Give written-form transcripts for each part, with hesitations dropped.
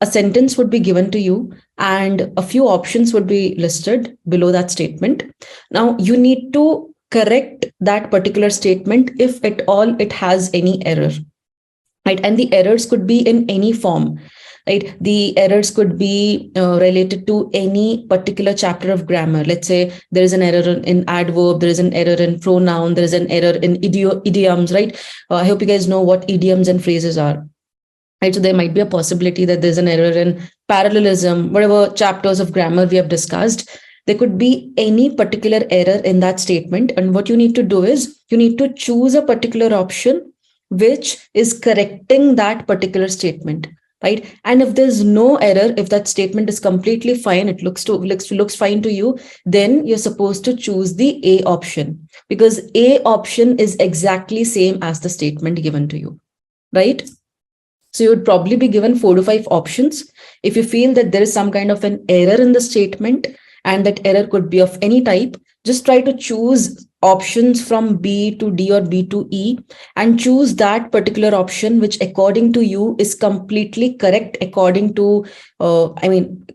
a sentence would be given to you and a few options would be listed below that statement. Now you need to correct that particular statement if at all it has any error, right? And the errors could be in any form, right? The errors could be related to any particular chapter of grammar. Let's say there is an error in adverb, there is an error in pronoun, there is an error in idioms, right? I hope you guys know what idioms and phrases are. Right, so there might be a possibility that there's an error in parallelism, whatever chapters of grammar we have discussed. There could be any particular error in that statement. And what you need to do is you need to choose a particular option which is correcting that particular statement. Right. And if there's no error, if that statement is completely fine, it looks fine to you, then you're supposed to choose the A option, because A option is exactly same as the statement given to you. Right. So you would probably be given 4 to 5 options. If you feel that there is some kind of an error in the statement and that error could be of any type, just try to choose options from B to D or B to E and choose that particular option which according to you is completely correct according to,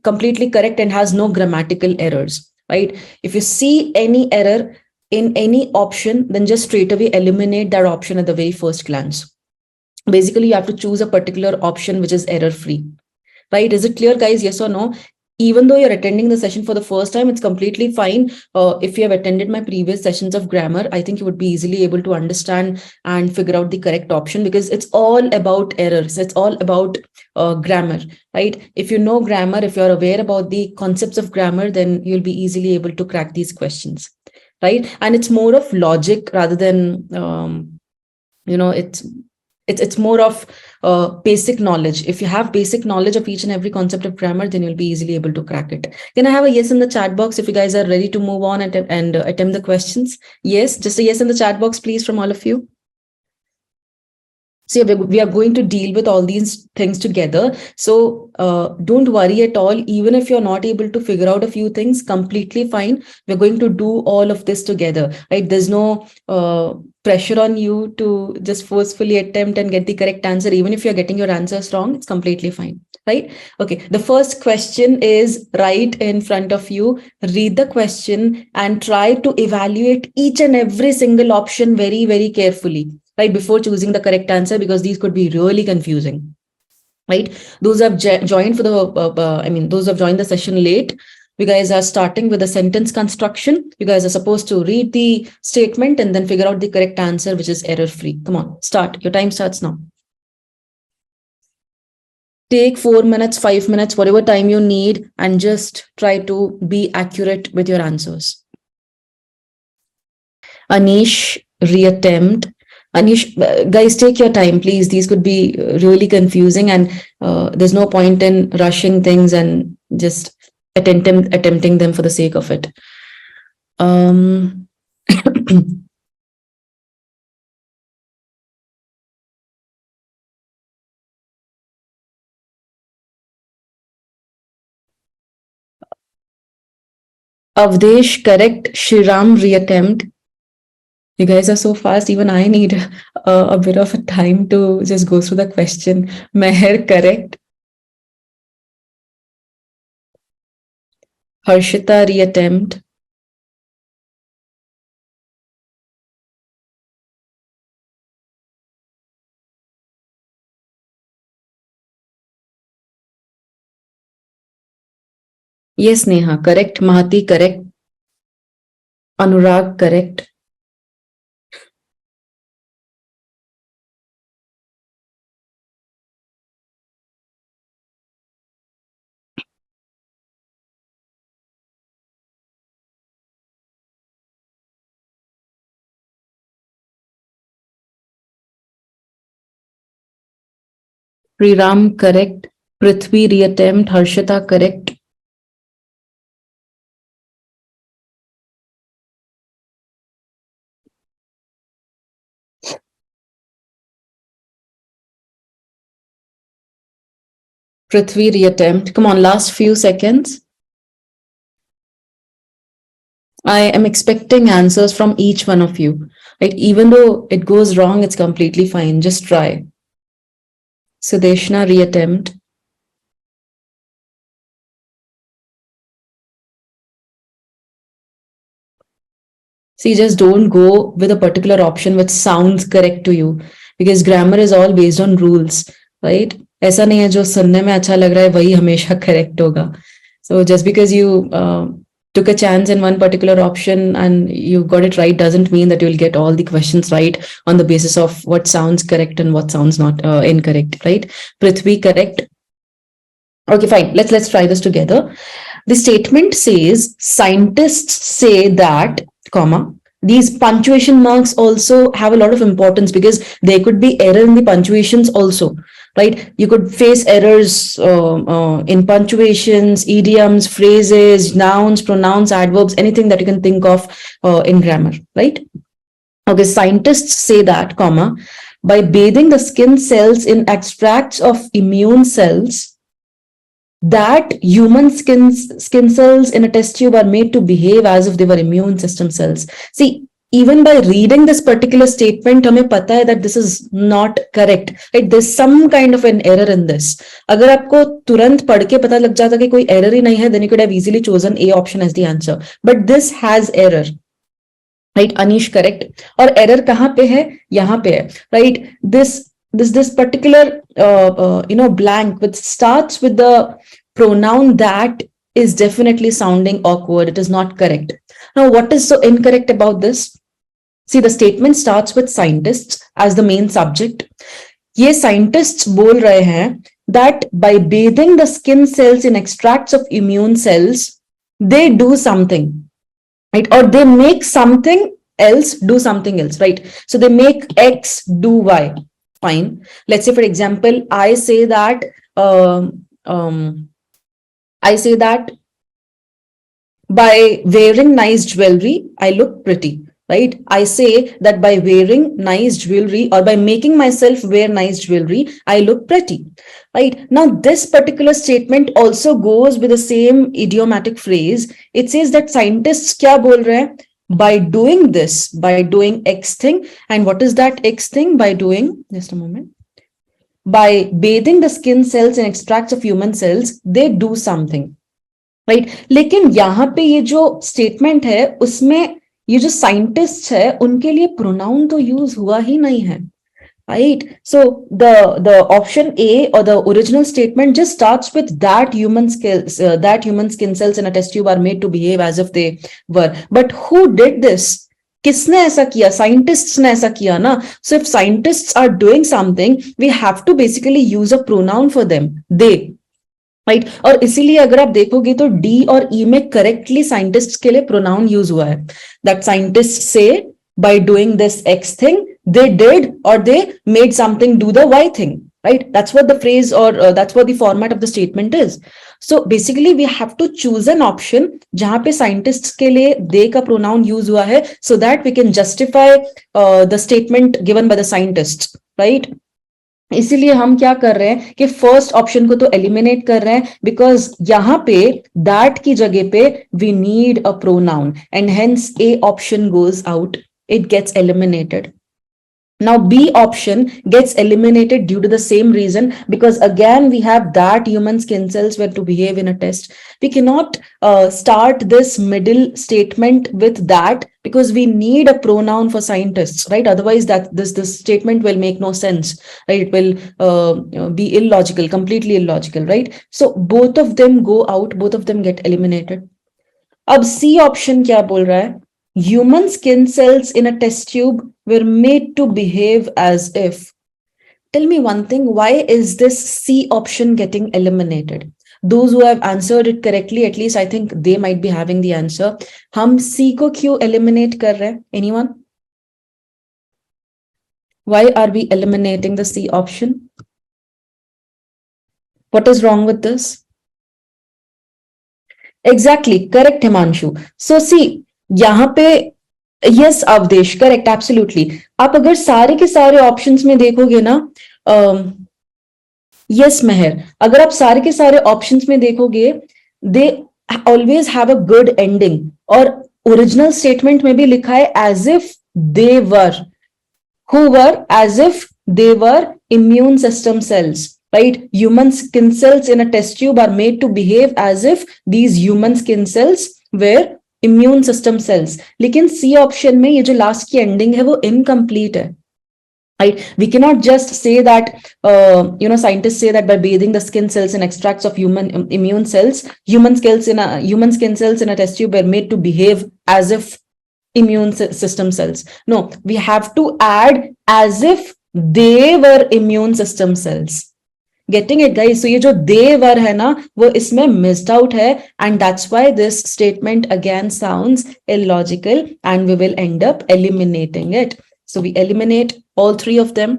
completely correct and has no grammatical errors, right? If you see any error in any option, then just straight away eliminate that option at the very first glance. Basically, you have to choose a particular option which is error free, right? Is it clear, guys? Yes or no? Even though you're attending the session for the first time, it's completely fine. If you have attended my previous sessions of grammar, I think you would be easily able to understand and figure out the correct option, because it's all about errors. It's all about grammar, right? If you know grammar, if you're aware about the concepts of grammar, then you'll be easily able to crack these questions, right? And it's more of logic rather than, it's more of basic knowledge. If you have basic knowledge of each and every concept of grammar, then you'll be easily able to crack it. Can I have a yes in the chat box if you guys are ready to move on and attempt the questions? Yes, just a yes in the chat box, please, from all of you. So we are going to deal with all these things together. So don't worry at all. Even if you're not able to figure out a few things, completely fine. We're going to do all of this together, right? There's no pressure on you to just forcefully attempt and get the correct answer. Even if you're getting your answers wrong, it's completely fine, right? Okay, the first question is right in front of you. Read the question and try to evaluate each and every single option very, very carefully, right, before choosing the correct answer, because these could be really confusing, right? Those who have joined for the, those who have joined the session late, you guys are starting with a sentence construction. You guys are supposed to read the statement and then figure out the correct answer, which is error-free. Come on, start. Your time starts now. Take 4 minutes, 5 minutes, whatever time you need, and just try to be accurate with your answers. Anish, reattempt. Anish, guys, take your time, please. These could be really confusing, and there's no point in rushing things and just attempting them for the sake of it. Avdesh, correct. Shriram, reattempt. You guys are so fast. Even I need a bit of a time to just go through the question. Meher, correct. Harshita, reattempt. Yes, Neha, correct. Mahati, correct. Anurag, correct. Sriram, correct. Prithvi, reattempt. Harshita, correct. Prithvi, reattempt. Come on, last few seconds. I am expecting answers from each one of you. Right? Even though it goes wrong, it's completely fine. Just try. Sudeshna, reattempt. See, just don't go with a particular option which sounds correct to you, because grammar is all based on rules, right? ऐसा नहीं है जो सुनने में अच्छा लग रहा है वही हमेशा correct होगा. So just because you took a chance in one particular option and you got it right doesn't mean that you'll get all the questions right on the basis of what sounds correct and what sounds not incorrect, right? Prithvi, correct. Okay, fine. Let's try this together. The statement says scientists say that, comma, these punctuation marks also have a lot of importance because there could be error in the punctuations also, right? You could face errors in punctuations, idioms, phrases, nouns, pronouns, adverbs, anything that you can think of in grammar, right? Okay, scientists say that, comma, by bathing the skin cells in extracts of immune cells, that human skin cells in a test tube are made to behave as if they were immune system cells. See, even by reading this particular statement, हमें पता है that this is not correct. Right? There's some kind of an error in this. अगर आपको तुरंत पढ़ के पता लग जाता कि कोई error ही नहीं है, then you could have easily chosen A option as the answer. But this has error. Right? Anish, correct. और error कहाँ पे है? यहाँ पे है. Right? This particular blank which starts with the pronoun that is definitely sounding awkward. It is not correct. Now, what is so incorrect about this? See, the statement starts with scientists as the main subject. ये scientists बोल रहे हैं that by bathing the skin cells in extracts of immune cells, they do something, right? Or they make something else do something else, right? So they make X do Y. Fine. Let's say, for example, I say that by wearing nice jewelry, I look pretty, right? I say that by wearing nice jewelry or by making myself wear nice jewelry, I look pretty, right? Now, this particular statement also goes with the same idiomatic phrase. It says that scientists क्या बोल रहे हैं? By doing this, by doing X thing. And what is that X thing? By doing, just a moment, by bathing the skin cells in extracts of human cells, they do something, right? लेकिन यहाँ पे ये जो statement है उसमें ये जो scientists है उनके लिए pronoun तो use हुआ ही नहीं है, right? So the option A or the original statement just starts with that human skin cells in a test tube are made to behave as if they were. But who did this? किसने ऐसा किया? Scientists ने ऐसा किया ना. So if scientists are doing something, we have to basically use a pronoun for them. They. Right और इसीलिए अगर आप देखोगे तो डी और ई में करेक्टली साइंटिस्ट के लिए प्रोनाउन यूज हुआ है दैट साइंटिस्ट से by doing this X thing, they did or they made something do the Y thing, right? That's what the phrase or that's what the format of the statement is. So basically we have to choose an option जहां पे scientists के लिए they का pronoun use हुआ है so that we can justify the statement given by the scientists, right? इसीलिए हम क्या कर रहे हैं कि फर्स्ट ऑप्शन को तो एलिमिनेट कर रहे हैं बिकॉज यहां पे दैट की जगह पे we need a pronoun and hence A option goes out, it gets eliminated. Now B option gets eliminated due to the same reason because again we have that human skin cells were to behave in a test. We cannot start this middle statement with that because we need a pronoun for scientists, right? Otherwise that this statement will make no sense, right? It will be illogical, completely illogical, right? So both of them go out, both of them get eliminated. अब C option क्या बोल रहा है? Human skin cells in a test tube were made to behave as if. Tell me one thing, why is this C option getting eliminated? Those who have answered it correctly, at least I think they might be having the answer. हम C को क्यों eliminate कर रहे हैं? Anyone? Why are we eliminating the C option? What is wrong with this? Exactly, correct, Himanshu. So see, यहाँ पे yes Avdesh correct absolutely. आप अगर सारे के सारे ऑप्शंस में देखोगे ना यस मेहर, अगर आप सारे के सारे ऑप्शंस में देखोगे they always have a good ending और ओरिजिनल स्टेटमेंट में भी लिखा है as if they were, who were, as if they were immune system cells, right? Human skin cells in a test tube are made to behave as if these human skin cells were immune system sales, लेकिन C option में ये जो last की ending है वो incomplete है. Right? We cannot just say that, scientists say that by bathing the skin cells and extracts of human immune cells, human skin cells in a test tube were made to behave as if immune system cells. No, we have to add as if they were immune system cells. Getting it, guys? So ये जो they were है ना, वो इसमें missed out है, and that's why this statement again sounds illogical, and we will end up eliminating it. So we eliminate all three of them,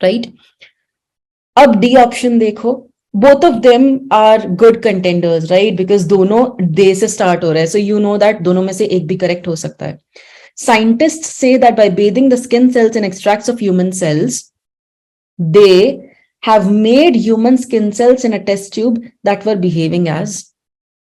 right? अब D option देखो. Both of them are good contenders, right? Because दोनों they से start हो रहा है, so you know that दोनों में से एक भी correct हो सकता है. Scientists say that by bathing the skin cells and extracts of human cells, they have made human skin cells in a test tube that were behaving as,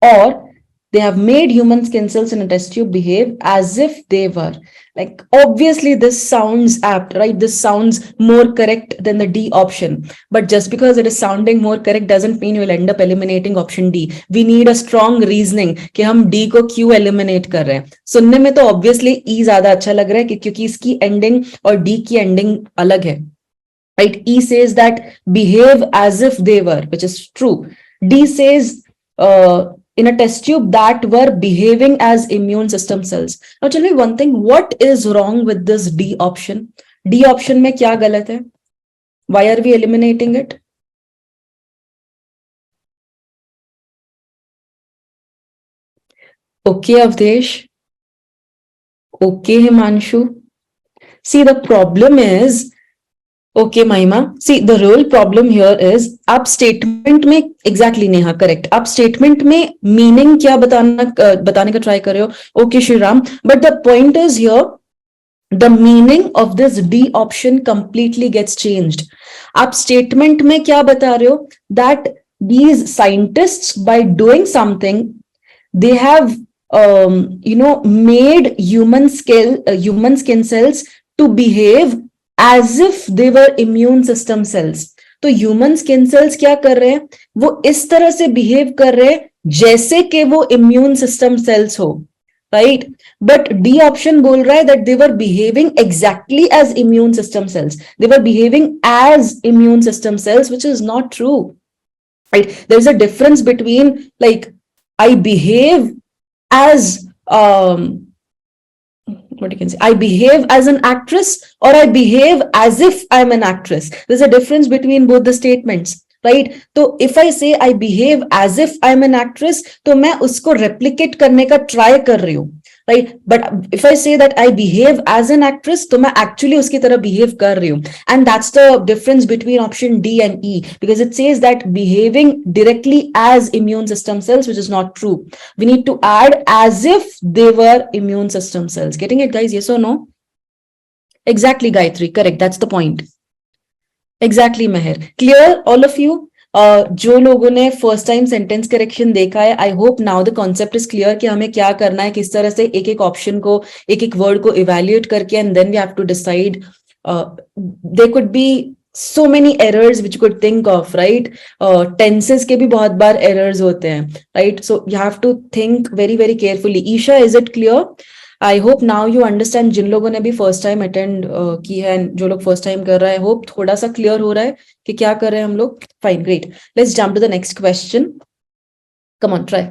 or they have made human skin cells in a test tube behave as if they were. Like, obviously, this sounds apt, right? This sounds more correct than the D option. But just because it is sounding more correct doesn't mean we'll end up eliminating option D. We need a strong reasoning कि हम D को क्यों eliminate कर रहे हैं. सुनने में तो obviously E ज्यादा अच्छा लग रहा है क्योंकि इसकी ending और D की ending अलग है. Right? E says that behave as if they were, which is true. D says in a test tube that were behaving as immune system cells. Now tell me one thing, what is wrong with this D option? D option में क्या गलत है? Why are we eliminating it? Okay, Avdesh. Okay, Himanshu. See, the problem is, okay Mahima, see the real problem here is, आप statement में exactly Neha correct, आप statement में meaning क्या बताने का ट्राई कर रहे हो. Okay Shriram, but the point is here the meaning of this D option completely gets changed. आप statement में क्या बता रहे हो? That these scientists, by doing something, they have made human skin cells to behave as if they were immune system cells. तो human skin cells क्या कर रहे हैं? वो इस तरह से बिहेव कर रहे हैं जैसे कि वो इम्यून सिस्टम सेल्स हो, राइट? बट डी ऑप्शन बोल रहा है that they were behaving exactly as immune system cells, they were behaving as immune system cells, which is not true, right? There is a difference between, like, I behave as what you can say, I behave as an actress or I behave as if I'm an actress. There's a difference between both the statements, right? तो if I say I behave as if I'm an actress, तो मैं उसको replicate करने का try कर रही हूँ, right? But if I say that I behave as an actress, तो मैं actually उसकी तरह behave कर रही हूँ. And that's the difference between option D and E, because it says that behaving directly as immune system cells, which is not true. We need to add as if they were immune system cells. Getting it, guys? Yes or no? Exactly, Gayatri. Correct. That's the point. Exactly, Meher. Clear, all of you? जो लोगों ने first time sentence correction देखा है, आई hope now the concept is clear कि हमें क्या करना है, किस तरह से एक एक ऑप्शन को, एक एक वर्ड को इवेल्युएट करके, and then we have to decide. There could be so many errors which you could think of, right? Tenses के भी बहुत बार errors होते हैं, right? So you have to think very very carefully. Isha, is it clear? I hope now you understand. जिन लोगों ने भी first time attend की है, जो लोग फर्स्ट टाइम कर रहा है, होप थोड़ा सा क्लियर हो रहा है कि क्या कर रहे हैं हम लोग. Fine, great. Let's jump to the next question. Come on, try.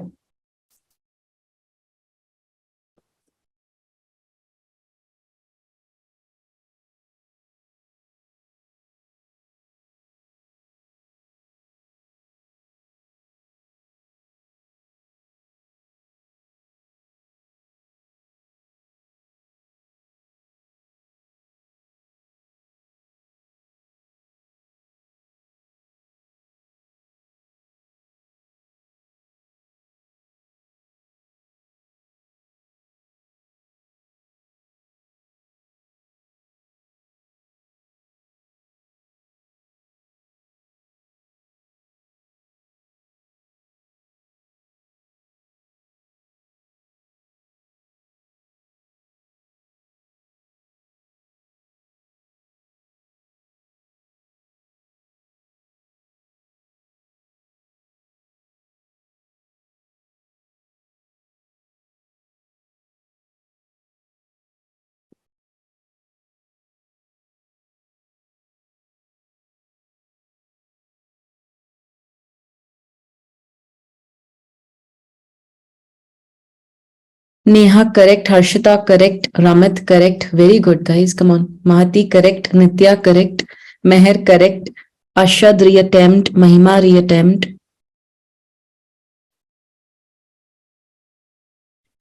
Neha correct, Harshita correct, Ramit correct. Very good, guys. Come on. Mahati correct, Nitya correct, Meher correct, Ashad reattempt, Mahima reattempt,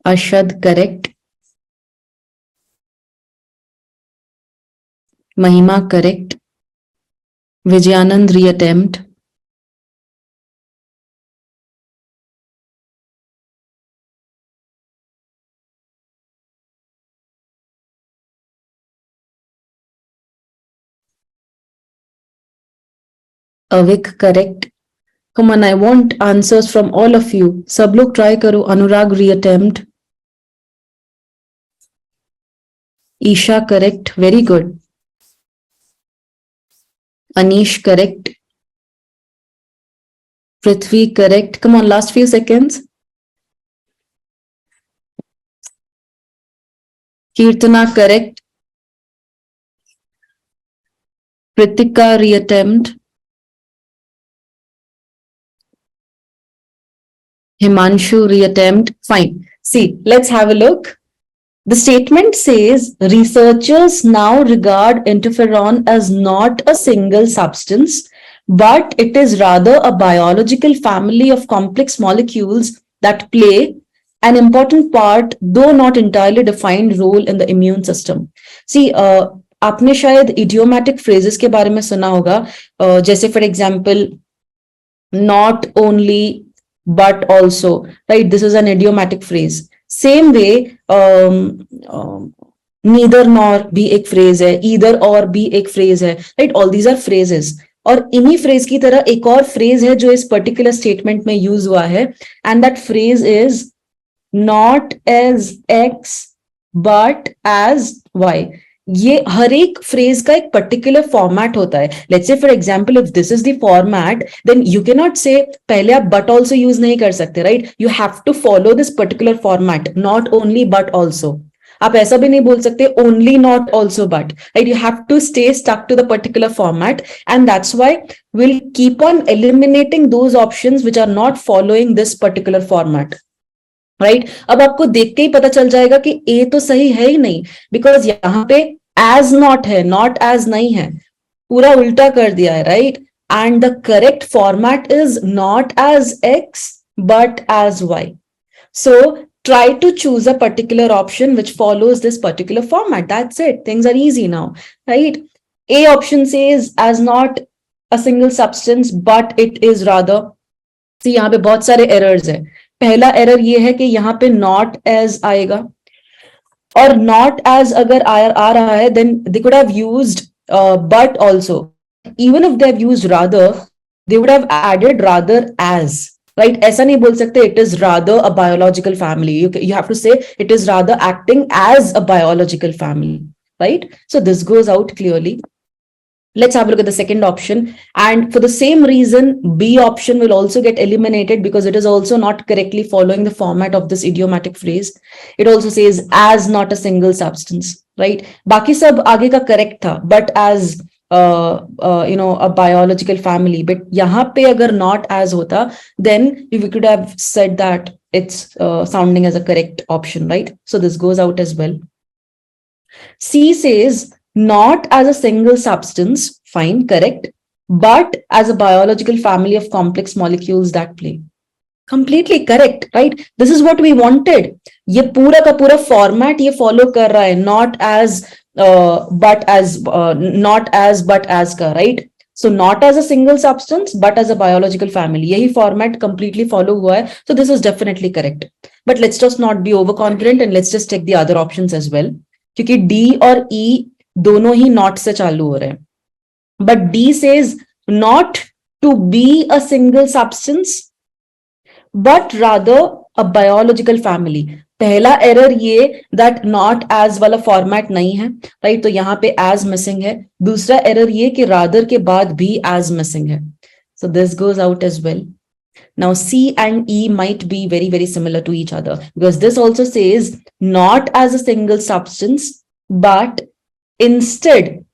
Ashad correct, Mahima correct, Vijayanand reattempt, Avik correct. Come on, I want answers from all of you. सब लोग try करो. Anurag reattempt, Isha correct. Very good. Anish correct. Prithvi correct. Come on, last few seconds. Kirtana correct. Pritika reattempt. Himanshu reattempt. Fine. See, let's have a look. The statement says researchers now regard interferon as not a single substance, but it is rather a biological family of complex molecules that play an important part, though not entirely defined role in the immune system. See, आपने शायद idiomatic phrases के बारे में सुना होगा, जैसे for example, not only but also, right? This is an idiomatic phrase. Same way, neither nor भी एक phrase है, either or भी एक phrase है, right? All these are phrases. और इन्हीं phrase की तरह एक और phrase है जो इस particular statement में use हुआ है, and that phrase is not as X but as Y. ये हर एक फ्रेज का एक पर्टिकुलर फॉर्मेट होता है. Let's say for example if this is the format, then you can not say पहले आप बट आल्सो यूज नहीं कर सकते, right? You have to follow this particular format, not only but also. आप ऐसा भी नहीं बोल सकते only not also but, right? You have to stay stuck to the particular format, and that's why we'll keep on eliminating those options which are not following this particular format. Right? अब आपको देख के ही पता चल जाएगा कि ए तो सही है ही नहीं, बिकॉज यहाँ पे एज नॉट है, नॉट एज नहीं है, पूरा उल्टा कर दिया है, right? And the correct format is not as X but as Y. So try to choose a particular option which follows this particular format. That's it. Things are easy now, right? A option says as not a single substance, but it is rather. See, यहाँ पे बहुत सारे errors है. पहला error ये है कि यहाँ पे not as आएगा, और not as अगर आ रहा है, then they could have used but also. Even if they have used rather, they would have added rather as. Right? ऐसा नहीं बोल सकते it is rather a biological family. You have to say it is rather acting as a biological family. Right? So this goes out clearly. Let's have a look at the second option. And for the same reason, B option will also get eliminated because it is also not correctly following the format of this idiomatic phrase. It also says as not a single substance. Right? बाकी सब आगे का correct था, but as a biological family. But यहाँ पे अगर not as होता, then we could have said that it's sounding as a correct option, right? So this goes out as well. C says not as a single substance, fine, correct, but as a biological family of complex molecules that play. Completely correct, right? This is what we wanted. ये पूरा का पूरा format ये follow कर रहा है, not as but as not as but as का, right? So not as a single substance but as a biological family, यही format completely follow हुआ है. So this is definitely correct. But let's just not be overconfident and let's just check the other options as well, क्योंकि D और E दोनों ही not से चालू हो रहे हैं. But D says not to be a single substance but rather a biological family. पहला error ये दैट नॉट एज वाला फॉर्मेट नहीं है, राइट? तो यहाँ पे एज मिसिंग है. दूसरा एरर ये कि रादर के बाद भी एज मिसिंग है. So this goes out as well. Now C and E might be very, very similar to each other because this also says not as a single substance, but instead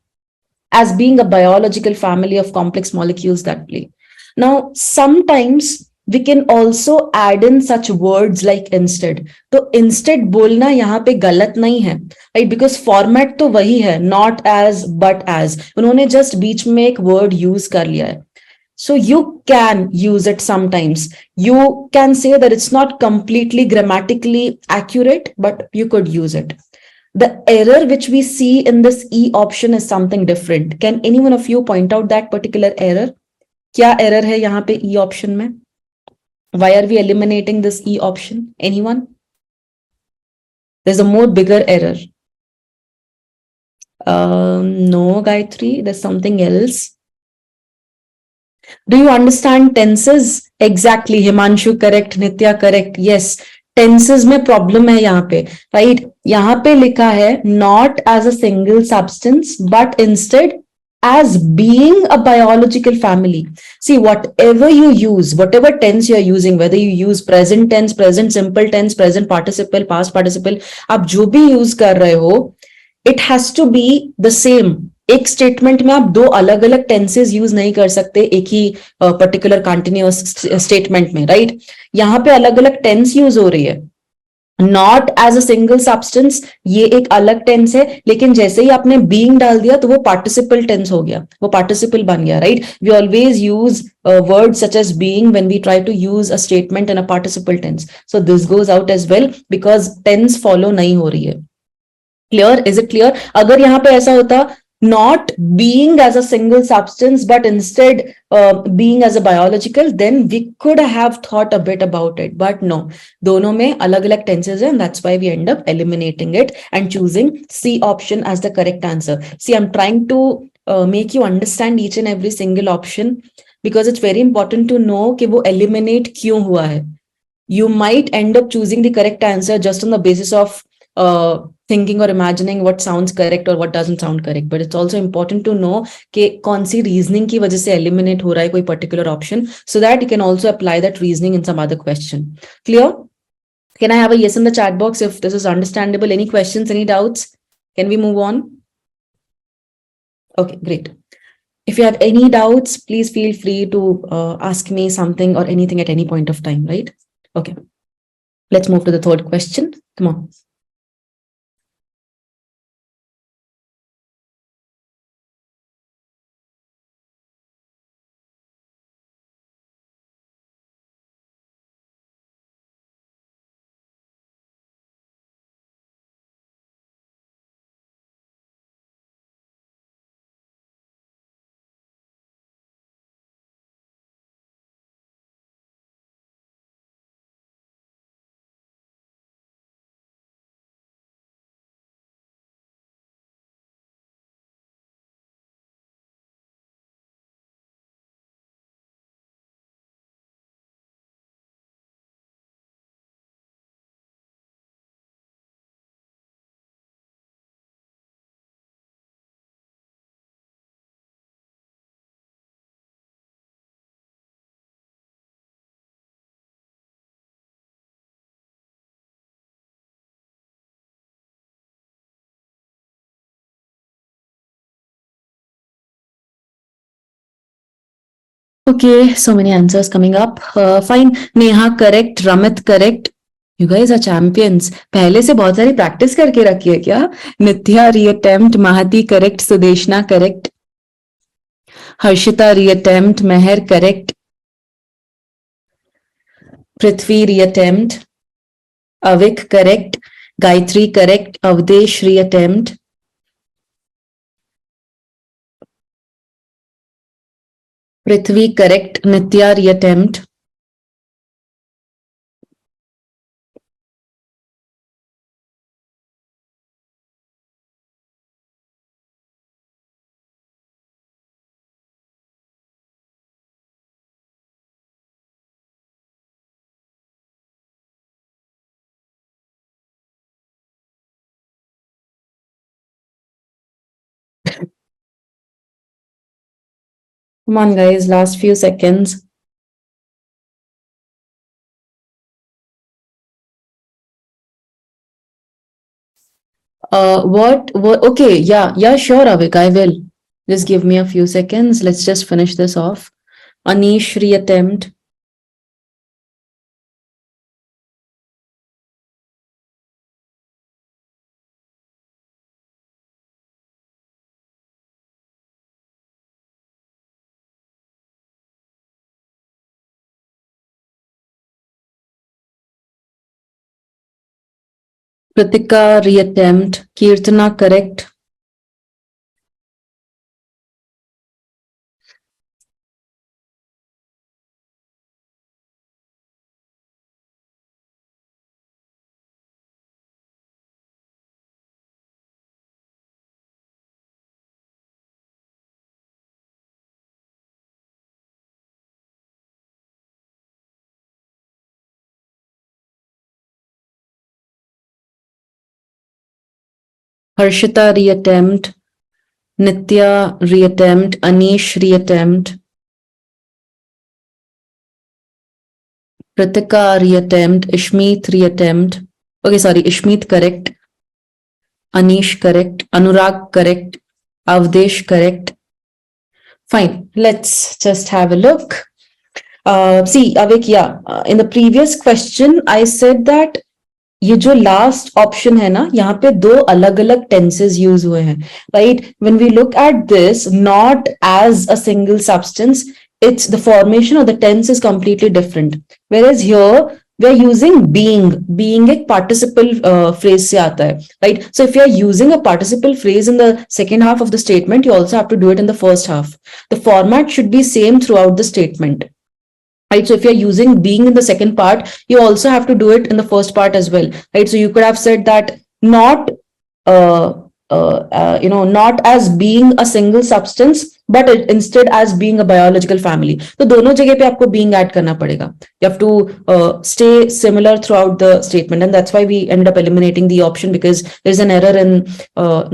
as being a biological family of complex molecules that play. Now, sometimes we can also add in such words like instead. तो instead बोलना यहाँ पे गलत नहीं है, right? Because format तो वही है, not as but as. उन्होंने just बीच में एक word use कर लिया है. So you can use it sometimes. You can say that it's not completely grammatically accurate, but you could use it. The error which we see in this E option is something different. Can any one of you point out that particular error? क्या error है यहाँ पे E option में? Why are we eliminating this E option? Anyone? There's a more bigger error. No, Gayatri, there's something else. Do you understand tenses? Exactly. Himanshu correct, Nitya correct. Yes. Tenses में problem है यहाँ पे, right? यहाँ पे लिखा है not as a single substance, but instead as being a biological family. See, whatever you use, whatever tense you're using, whether you use present tense, present simple tense, present participle, past participle, आप जो भी use कर रहे हो, it has to be the same. एक statement में आप दो अलग अलग टेंसेस यूज नहीं कर सकते एक ही पर्टिकुलर कंटिन्यूअस स्टेटमेंट में, राइट? यहाँ पे अलग अलग टेंस यूज हो रही है. Not as a single substance, ये एक अलग टेंस है, लेकिन जैसे ही आपने बीइंग डाल दिया तो वो पार्टिसिपल टेंस हो गया, वो पार्टिसिपल बन गया, right? We always use word such as being when we try to use a statement in a participle tense. So this goes out as well because tense follow नहीं हो रही है. Clear? Is it clear? अगर यहाँ पे ऐसा होता not being as a single substance but instead being as a biological, then we could have thought a bit about it, but no, दोनों में अलग अलग tenses हैं, and that's why we end up eliminating it and choosing C option as the correct answer. See, I'm trying to make you understand each and every single option because it's very important to know कि वो eliminate क्यों हुआ है. You might end up choosing the correct answer just on the basis of thinking or imagining what sounds correct or what doesn't sound correct, but it's also important to know कि कौन सी reasoning की वजह से eliminate हो रहा है कोई particular option, so that you can also apply that reasoning in some other question. Clear? Can I have a yes in the chat box if this is understandable? Any questions, any doubts? Can we move on? Okay, great. If you have any doubts, please feel free to ask me something or anything at any point of time, right? Okay, let's move to the third question. Come on. Okay, so many answers coming up. Fine. Neha correct, Ramit correct. You guys are champions. पहले से बहुत सारी practice करके रखी है क्या? Nitya reattempt, Mahati correct, Sudeshna correct, Harshita reattempt, Mehar correct, Prithvi reattempt, Avik correct, Gayatri correct, Avdesh reattempt, Prithvi correct, Nitya reattempt, come on guys, last few seconds. What, okay, yeah, sure, Avik, I will. Just give me a few seconds. Let's just finish this off. Anish reattempt. Kritika, reattempt. Kirtana, correct. Harshita, reattempt. Nitya, reattempt. Anish, reattempt. Kritika, reattempt. Ishmeet, reattempt. Okay, sorry, Ishmeet, correct. Anish, correct. Anurag, correct. Avdesh, correct. Fine, let's just have a look. See, Avik, yeah, in the previous question, I said that ये जो last option है ना यहाँ पे दो अलग अलग tenses use हुए हैं right when we look at this not as a single substance it's the formation of the tense is completely different whereas here we are using being एक participle phrase से आता है right so if you are using a participle phrase in the second half of the statement you also have to do it in the first half the format should be same throughout the statement right so if you're using being in the second part you also have to do it in the first part as well right so you could have said that not not as being a single substance but instead as being a biological family तो दोनों जगह पे आपको being add करना पड़ेगा you have to stay similar throughout the statement and that's why we ended up eliminating the option because there's an error in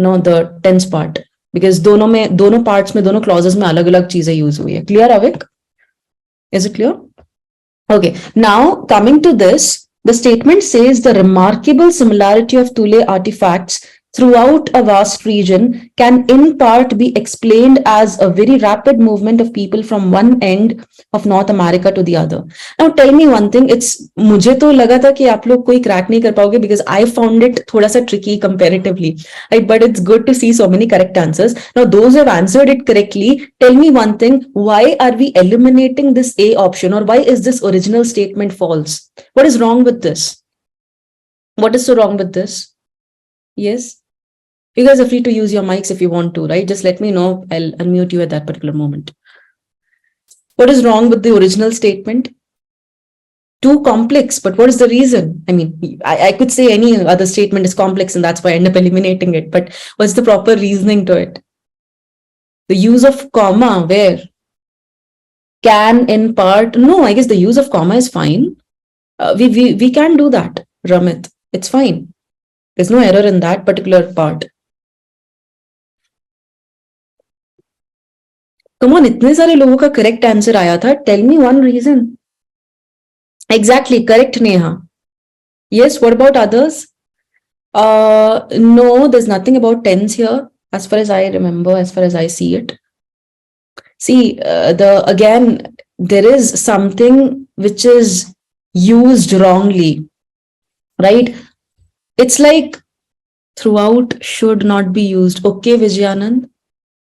no the tense part because दोनों parts में दोनों clauses में अलग अलग चीजें use हुई है clear Avik is it clear Okay, now coming to this, the statement says the remarkable similarity of Thule artifacts throughout a vast region can in part be explained as a very rapid movement of people from one end of North America to the other. Now tell me one thing, मुझे तो लगा था कि आप लोग कोई crack नहीं कर पाओगे because I found it थोड़ा सा tricky comparatively, right? But it's good to see so many correct answers. Now those who have answered it correctly, tell me one thing, why are we eliminating this A option or why is this original statement false? What is wrong with this? What is so wrong with this? Yes? You guys are free to use your mics if you want to, right? Just let me know. I'll unmute you at that particular moment. What is wrong with the original statement? Too complex, but what is the reason? I mean, I could say any other statement is complex and that's why I end up eliminating it. But what's the proper reasoning to it? The use of comma, where? Can in part? No, I guess the use of comma is fine. We can do that, Ramit. It's fine. There's no error in that particular part. Come on, इतने सारे लोगों का correct answer आया था. Tell me one reason. Exactly, correct, Neha. Yes, what about others? No, there's nothing about tense here, as far as I remember, as far as I see it. See, again, there is something which is used wrongly, right? It's like throughout should not be used. Okay, Vijayanand?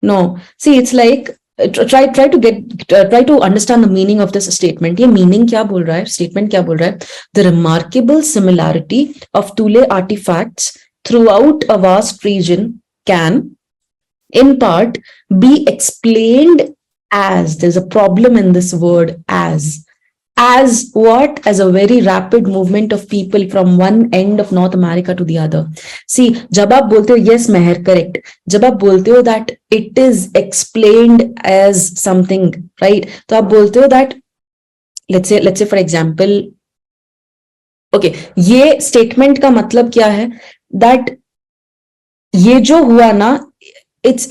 No. See, it's like try to understand the meaning of this statement. ये meaning क्या बोल रहा है? Statement क्या बोल रहा है? The remarkable similarity of Thule artifacts throughout a vast region can, in part, be explained as. There's a problem in this word as. As what? As a very rapid movement of people from one end of North America to the other. See, जब आप बोलते हो yes मेहर correct, जब आप बोलते हो that it is explained as something, right? तो आप बोलते हो that let's say for example, okay, ये statement का मतलब क्या है? That ये जो हुआ ना, it's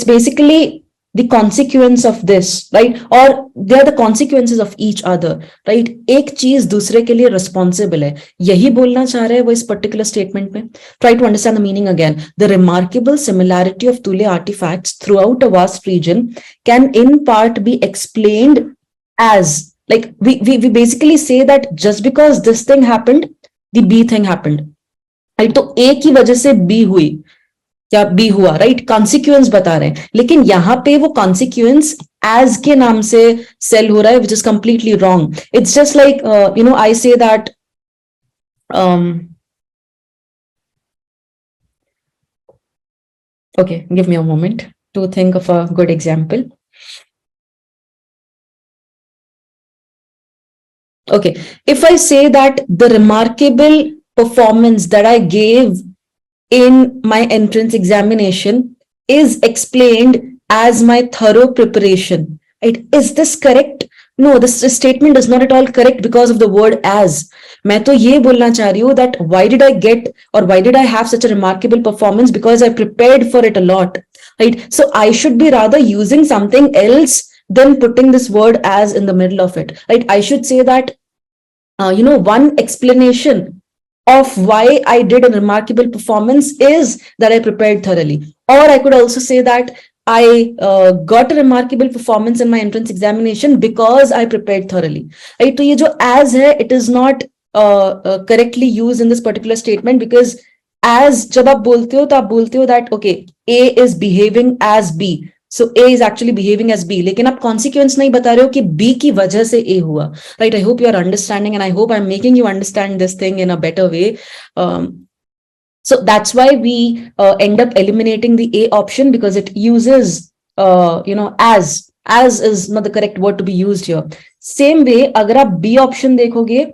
basically the consequence of this, right? Or they are the consequences of each other, right? एक चीज दूसरे के लिए responsible है. यही बोलना चाह रहे हैं वो इस particular statement में. Try to understand the meaning again. The remarkable similarity of Thule artifacts throughout a vast region can in part be explained as, like we basically say that just because this thing happened, the B thing happened. right? तो A की वजह से B हुई या B हुआ, right? Consequence बता रहे हैं, लेकिन यहां पे वो कॉन्सिक्वेंस एज के नाम से सेल हो रहा है, which is completely wrong. It's just like I say that Okay, give me a moment to think of a good example. Okay, if I say that the remarkable performance that I gave in my entrance examination is explained as my thorough preparation. Right? Is this correct? No, this statement is not at all correct because of the word as. मैं तो ये बोलना चाह रही हूँ that why did I get or why did I have such a remarkable performance? Because I prepared for it a lot. Right? So I should be rather using something else than putting this word as in the middle of it. Right? I should say that one explanation of why I did a remarkable performance is that I prepared thoroughly. Or I could also say that I got a remarkable performance in my entrance examination because I prepared thoroughly. Right? So, ये जो as है, it is not correctly used in this particular statement because as जब आप बोलते हो तो आप बोलते हो that okay A is behaving as B. So A is actually behaving as B. लेकिन आप consequence नहीं बता रहे हो कि B की वजह से A हुआ. Right? I hope you are understanding, and I hope I'm making you understand this thing in a better way. So that's why we end up eliminating the A option because it uses, as is not the correct word to be used here. Same way, अगर आप B option देखोगे,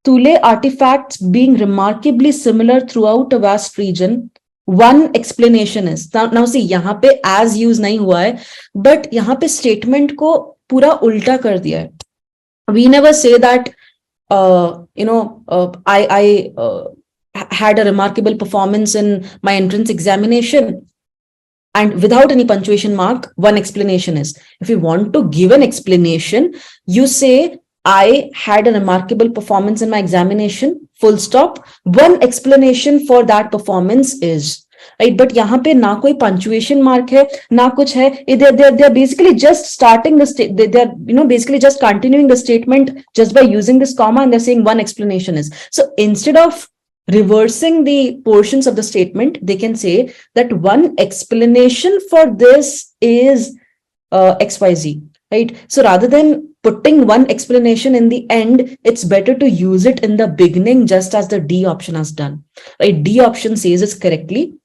Thule artifacts being remarkably similar throughout a vast region. One explanation is now see यहाँ पे as use नहीं हुआ है, but यहाँ पे statement को पूरा उल्टा कर दिया है. We never say that I had a remarkable performance in my entrance examination and without any punctuation mark. One explanation is, if you want to give an explanation, you say I had a remarkable performance in my examination, full stop. One explanation for that performance is, right? But यहाँ पे ना कोई punctuation mark है, ना कुछ है. They're basically just starting the they're basically just continuing the statement just by using this comma, and they're saying one explanation is. So instead of reversing the portions of the statement, they can say that one explanation for this is XYZ, right? So rather than putting one explanation in the end, it's better to use it in the beginning, just as the D option has done, right? D option says it correctly.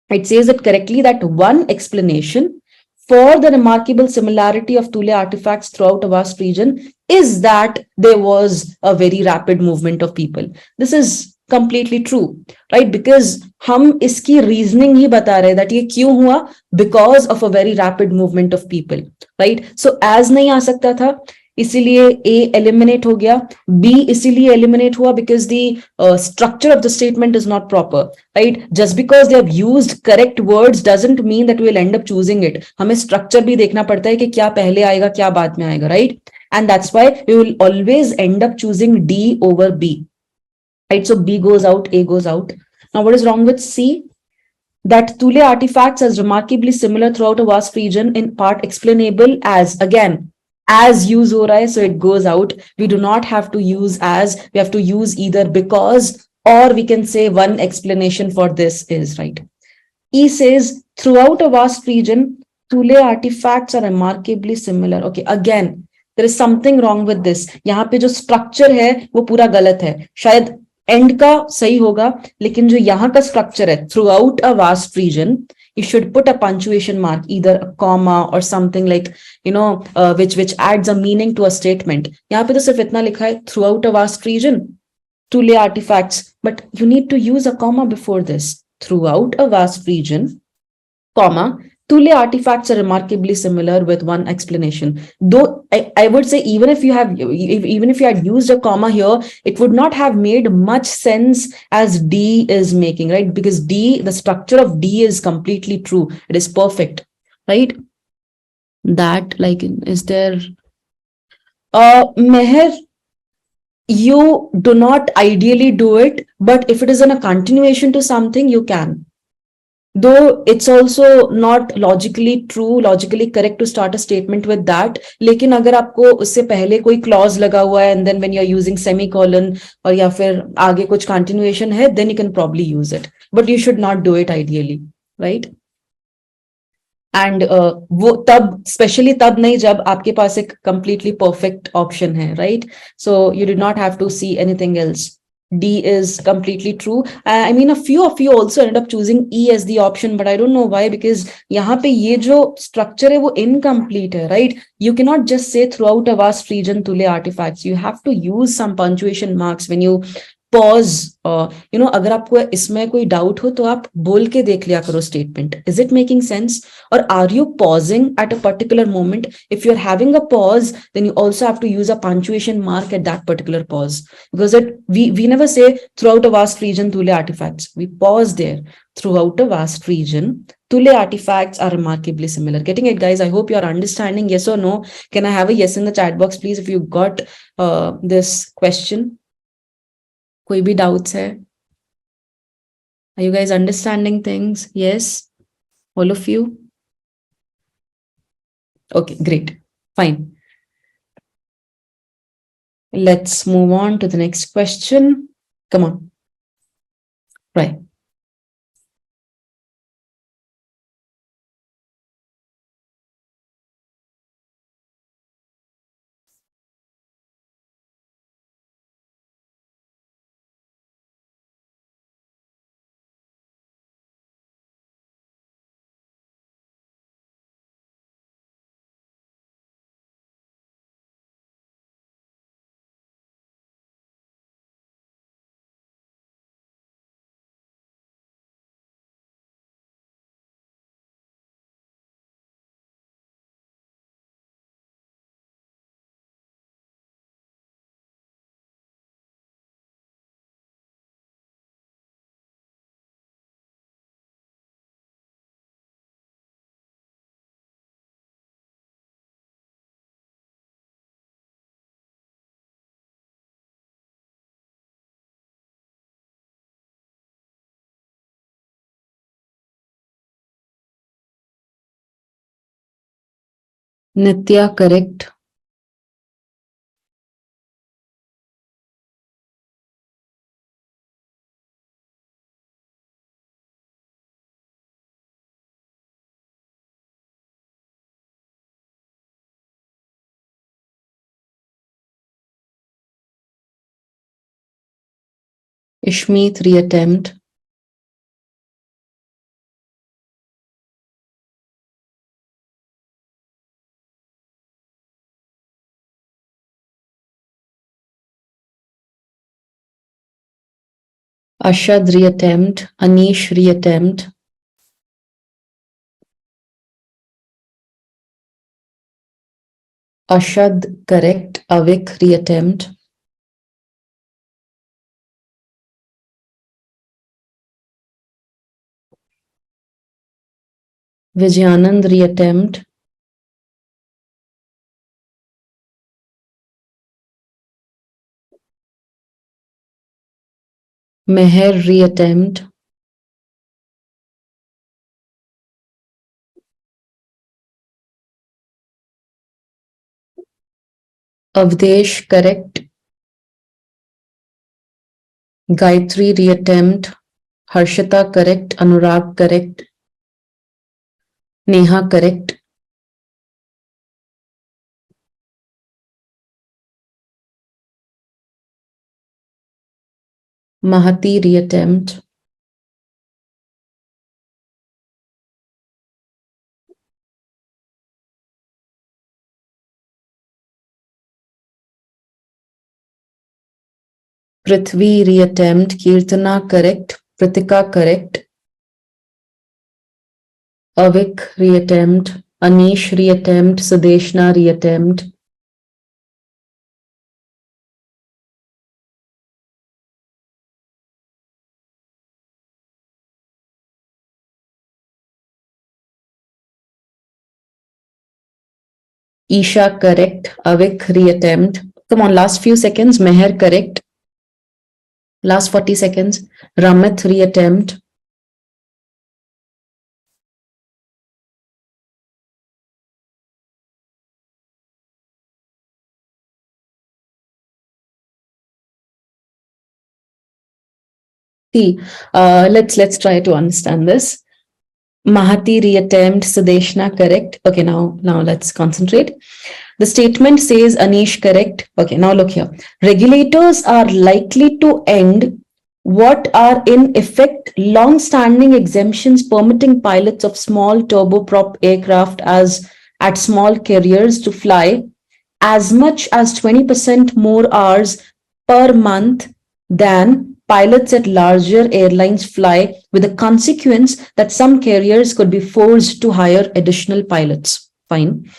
It says it correctly that one explanation for the remarkable similarity of Thule artifacts throughout a vast region is that there was a very rapid movement of people. This is completely true, right? Because हम इसकी reasoning ही बता रहे हैं that ये क्यों हुआ, because of a very rapid movement of people, right? So as नहीं आ सकता था, इसीलिए A eliminate हो गया, B इसीलिए eliminate हुआ because the structure of the statement is not proper, right? Just because they have used correct words doesn't mean that we will end up choosing it. हमें structure भी देखना पड़ता है कि क्या पहले आएगा क्या बाद में आएगा, right? And that's why we will always end up choosing D over B, right? So B goes out, A goes out. Now what is wrong with C? That Thule artifacts as remarkably similar throughout a vast region, in part explainable as, again, as use ho raha hai, so it goes out. We do not have to use as, we have to use either because, or we can say one explanation for this is, right? E says, throughout a vast region, Thule artifacts are remarkably similar. Okay, again, there is something wrong with this. यहाँ पे जो structure है वो पूरा गलत है. शायद and का सही होगा, लेकिन जो यहाँ का स्ट्रक्चर है, throughout a vast region, you should put a punctuation mark, either a comma or something like, which adds a meaning to a statement. यहाँ पे तो सिर्फ इतना लिखा है, throughout a vast region, Thule artifacts, but you need to use a comma before this. Throughout a vast region, comma, Thule artifacts are remarkably similar with one explanation. Though I would say even if you had used a comma here, it would not have made much sense as D is making, right? Because D, the structure of D is completely true. It is perfect, right? That, like, is there Meher, you do not ideally do it, but if it is in a continuation to something, you can. Though it's also not logically true, logically correct to start a statement with that. लेकिन अगर आपको उससे पहले कोई clause लगा हुआ है and then when you're using semicolon और या फिर आगे कुछ continuation है, then you can probably use it. But you should not do it ideally, right? And वो तब, especially तब नहीं जब आपके पास एक completely perfect option है, right? So you do not have to see anything else. D is completely true. I mean, a few of you also ended up choosing E as the option, but I don't know why, because यहाँ पे ये जो structure है वो incomplete है, right? You cannot just say throughout a vast region तुले artifacts. You have to use some punctuation marks when you pause. अगर आपको इसमें कोई डाउट हो तो आप बोल के देख लिया करो statement. Is it making sense? Or are you pausing at a particular moment? If you're having a pause, then you also have to use a punctuation mark at that particular pause. Because we never say throughout a vast region, Thule artifacts. We pause there. Throughout a vast region, Thule artifacts are remarkably similar. Getting it, guys? I hope you're understanding. Yes or no? Can I have a yes in the chat box, please, if you got this question? कोई भी doubts है? Are you guys understanding things? Yes? All of you? Okay, great. Fine. Let's move on to the next question. Come on. Right. Nitya, correct. Ishmeet, reattempt. Ashad, reattempt. Anish, reattempt. Ashad, correct. Avik, reattempt. Vijayanand, reattempt. Meher, reattempt. Avdesh, correct. Gayatri, reattempt. Harshita, correct. Anurag, correct. Neha, correct. Mahati, reattempt. Prithvi, reattempt. Kirtana, correct. Pritika, correct. Avik, reattempt. Anish, reattempt. Sudeshna, reattempt. Isha, correct. Avik, reattempt. Come on, last few seconds. Meher, correct. Last 40 seconds. Ramit, reattempt. See, let's try to understand this. Mahati reattempt, Sudeshna correct. Okay, now let's concentrate. The statement says Anish correct. Okay, now look here. Regulators are likely to end what are in effect long-standing exemptions permitting pilots of small turboprop aircraft as at small carriers to fly as much as 20% more hours per month than pilots at larger airlines fly, with the consequence that some carriers could be forced to hire additional pilots. Fine.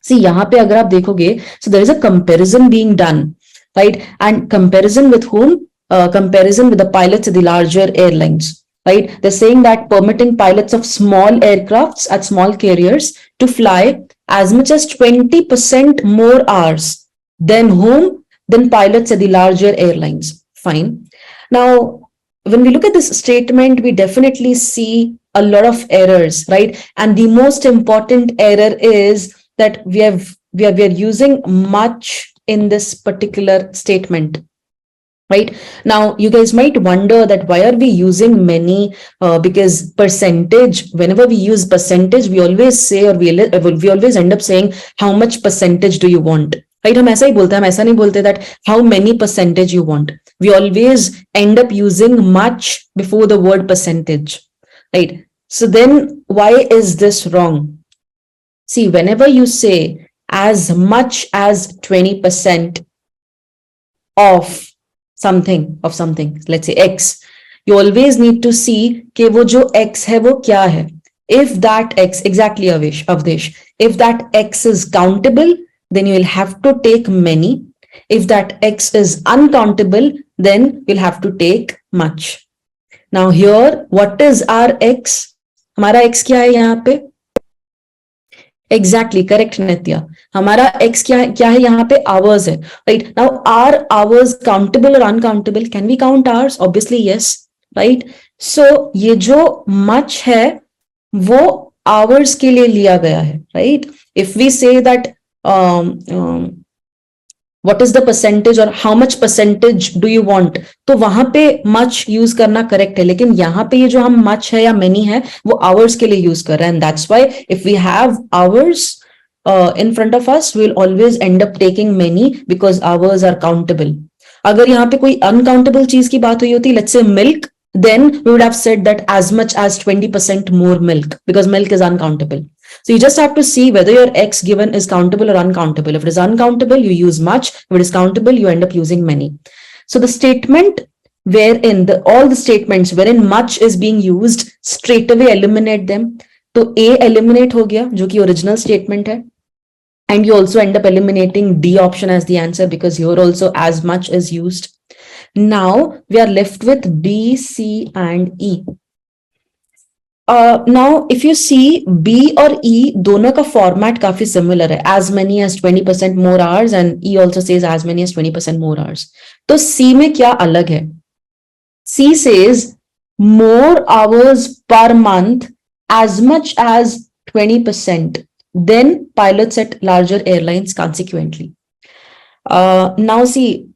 See, यहाँ पे अगर आप देखोगे, so there is a comparison being done, right? And comparison with whom? Comparison with the pilots of the larger airlines, right? They're saying that permitting pilots of small aircrafts at small carriers to fly as much as 20% more hours than whom? Than pilots at the larger airlines. Fine. Now, when we look at this statement, we definitely see a lot of errors, right? And the most important error is that we are using much in this particular statement, right? Now you guys might wonder that why are we using many, because percentage, whenever we use percentage, we always say, or we always end up saying how much percentage do you want, right? हम ऐसा ही बोलते हैं, हम ऐसा नहीं बोलते that how many percentage you want. We always end up using much before the word percentage, right? So then why is this wrong? See, whenever you say as much as 20% of something, let's say X, you always need to see कि वो जो X है वो क्या है. If that X, exactly Avdesh, if that X is countable, then you will have to take many. If that X is uncountable, then you'll have to take much. Now here, what is our X? हमारा X क्या है यहाँ पे? Exactly, correct, Nitya. हमारा x क्या है यहाँ पे? Hours है, right? Now, are hours countable or uncountable? Can we count hours? Obviously, yes, right? So, ये जो much है, वो hours के लिए लिया गया है, right? If we say that what is the percentage or how much percentage do you want, तो वहां पे much use करना correct है, लेकिन यहाँ पे ये जो हम much है या many है वो hours के लिए use कर रहे हैं, and that's why if we have hours in front of us, we'll always end up taking many because hours are countable. अगर यहाँ पे कोई uncountable चीज की बात हुई होती, let's say milk, then we would have said that as much as 20% more milk because milk is uncountable. So you just have to see whether your X given is countable or uncountable. If it is uncountable, you use much. If it is countable, you end up using many. So the statement wherein all the statements wherein much is being used, straight away eliminate them. So A eliminate हो गया, जो कि original statement है. And you also end up eliminating D option as the answer because here also as much is used. Now we are left with B, C, and E. Now, if you see B or E, दोनों का format काफी similar है. As many as 20% more hours, and E also says as many as 20% more hours. तो C में क्या अलग है? C says more hours per month as much as 20% than pilots at larger airlines consequently. Now see,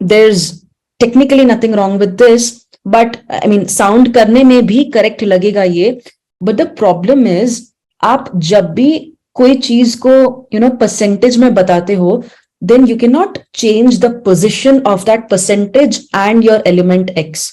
there's technically nothing wrong with this. But I mean sound करने में भी correct लगेगा ये, बट द प्रॉब्लम इज आप जब भी कोई चीज को परसेंटेज में बताते हो, then you can not change the position of that percentage and your element X.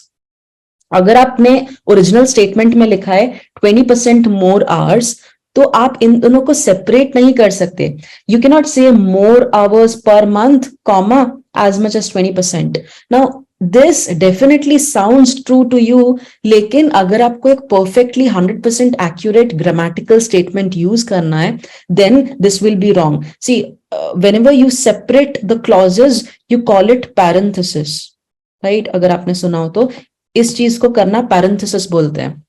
अगर आपने ओरिजिनल स्टेटमेंट में लिखा है 20% मोर आवर्स, तो आप इन दोनों को सेपरेट नहीं कर सकते. यू कैन नॉट से मोर hours per month comma as much as 20%. Now, this definitely sounds true to you, लेकिन अगर आपको एक perfectly 100% accurate grammatical statement use करना है, then this will be wrong. See, whenever you separate the clauses, you call it parenthesis, right? अगर आपने सुना हो तो इस चीज को करना parenthesis बोलते हैं.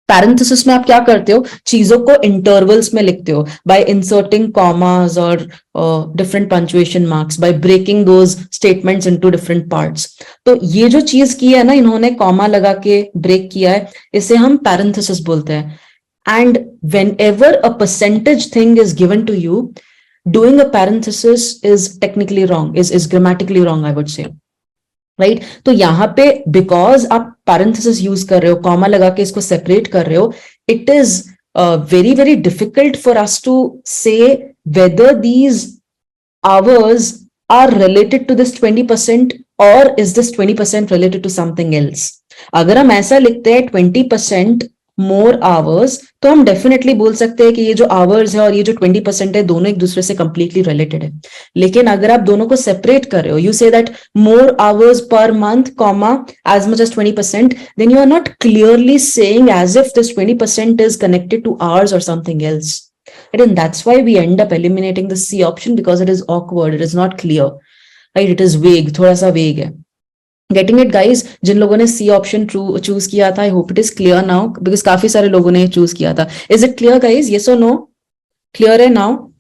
पैरेंथेसिस में आप क्या करते हो? चीजों को इंटरवल्स में लिखते हो बाय इंसर्टिंग कॉमास और different punctuation marks, by breaking those statements into different parts. तो ये जो चीज की है ना, इन्होंने कॉमा लगा के ब्रेक किया है, इसे हम पैरेंथेसिस बोलते हैं. And whenever a percentage thing is given to you, doing a parenthesis is technically wrong, is grammatically wrong, I would say, right? तो यहां पे बिकॉज आप पैरेंथेसिस यूज कर रहे हो, कॉमा लगा के इसको सेपरेट कर रहे हो, it is very, very difficult for us to say whether these hours are related to this 20% or is this 20% related to something else. अगर हम ऐसा लिखते हैं 20% मोर आवर्स, तो हम डेफिनेटली बोल सकते हैं कि ये जो आवर्स है और ये जो 20% है दोनों एक दूसरे से कंप्लीटली रिलेटेड है. लेकिन अगर आप दोनों को सेपरेट कर रहे हो, you say that more hours per month comma as much as 20%, then you are not clearly saying as if this 20% is connected to hours or something else. And that's why we end up eliminating the C option, because it is awkward, it is not clear, right? It is vague, थोड़ा सा vague है. Getting it, guys? जिन लोगों ने C option choose किया था, I hope it is clear now, because काफी सारे लोगों ने choose किया था. Is it clear, guys? Yes or no? Clear है now?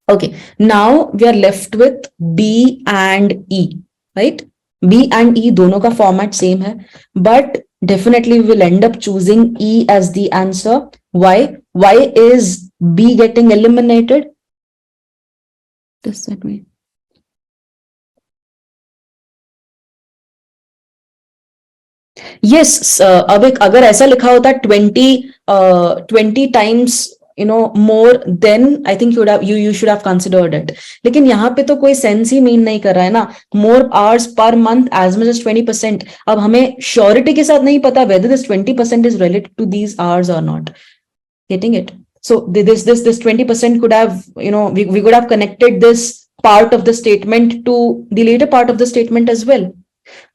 Okay, now we are left with B and E, right? B and E दोनों का format same है, but definitely we will end up choosing E as the answer. Why? Why is B getting eliminated? Does that mean? Yes, अब एक अगर ऐसा लिखा होता 20 times more, then I think you should have considered it. लेकिन यहाँ पे तो कोई सेंस ही मीन नहीं कर रहा है ना. More hours per month as much as 20%. अब हमें श्योरिटी के साथ नहीं पता whether this 20% is related to these hours or not. Getting it? So this 20% could have, we could have connected this part of the statement to the later part of the statement as well.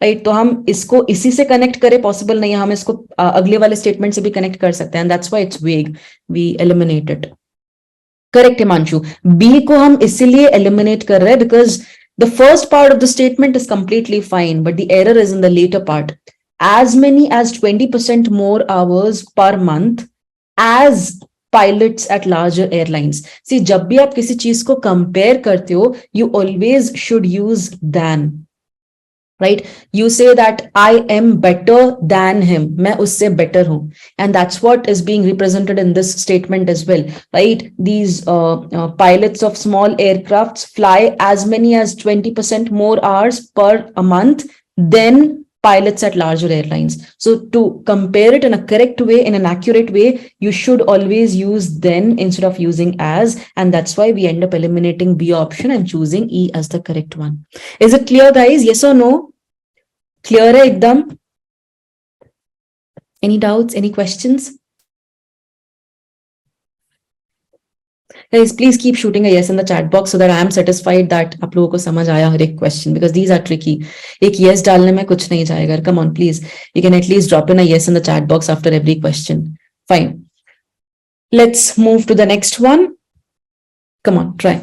Right, तो हम इसको इसी से connect करें possible नहीं है, हम इसको अगले वाले स्टेटमेंट से भी कनेक्ट कर सकते हैं. That's why it's vague, we eliminate it. Correct Himanshu, B को हम इसीलिए एलिमिनेट कर रहे हैं because the first part of the statement is completely fine, but the error is in the latter part. As many as 20% more hours per month as pilots at larger airlines. See, जब भी आप किसी चीज को compare करते हो, you always should use than. Right? You say that I am better than him. मैं उससे better हूँ. And that's what is being represented in this statement as well. Right? These pilots of small aircrafts fly as many as 20% more hours per a month than pilots at larger airlines. So to compare it in a correct way, in an accurate way, you should always use then instead of using as. And that's why we end up eliminating B option and choosing E as the correct one. Is it clear, guys? Yes or no? Clear hai ekdam? Any doubts? Any questions? Guys, please keep shooting a yes in the chat box so that I am satisfied that आप लोगों को समझ आया हर एक question, because these are tricky. एक yes डालने में कुछ नहीं जाएगा. Come on, please. You can at least drop in a yes in the chat box after every question. Fine. Let's move to the next one. Come on, try.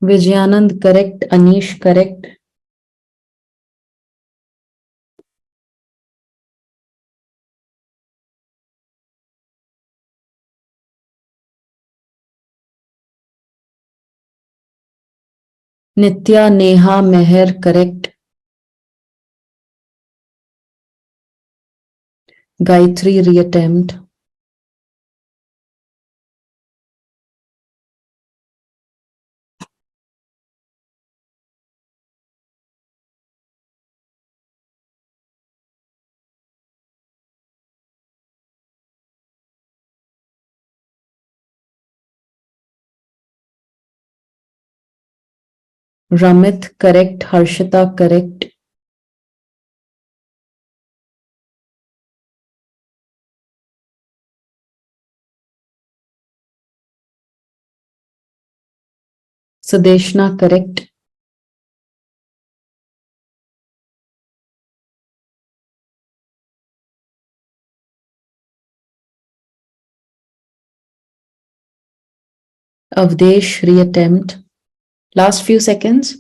Vijayanand, correct. Anish, correct. Nitya, Neha, Meher, correct. Gayatri, reattempt. Ramit, correct. Harshita, correct. Sudeshna, correct. Avdesh, reattempt. Last few seconds.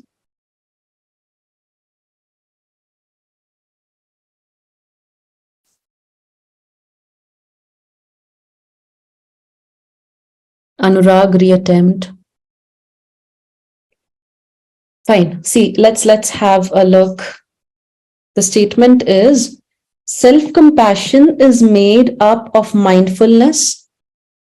Anurag, reattempt. Fine. See, let's have a look. The statement is self-compassion is made up of mindfulness,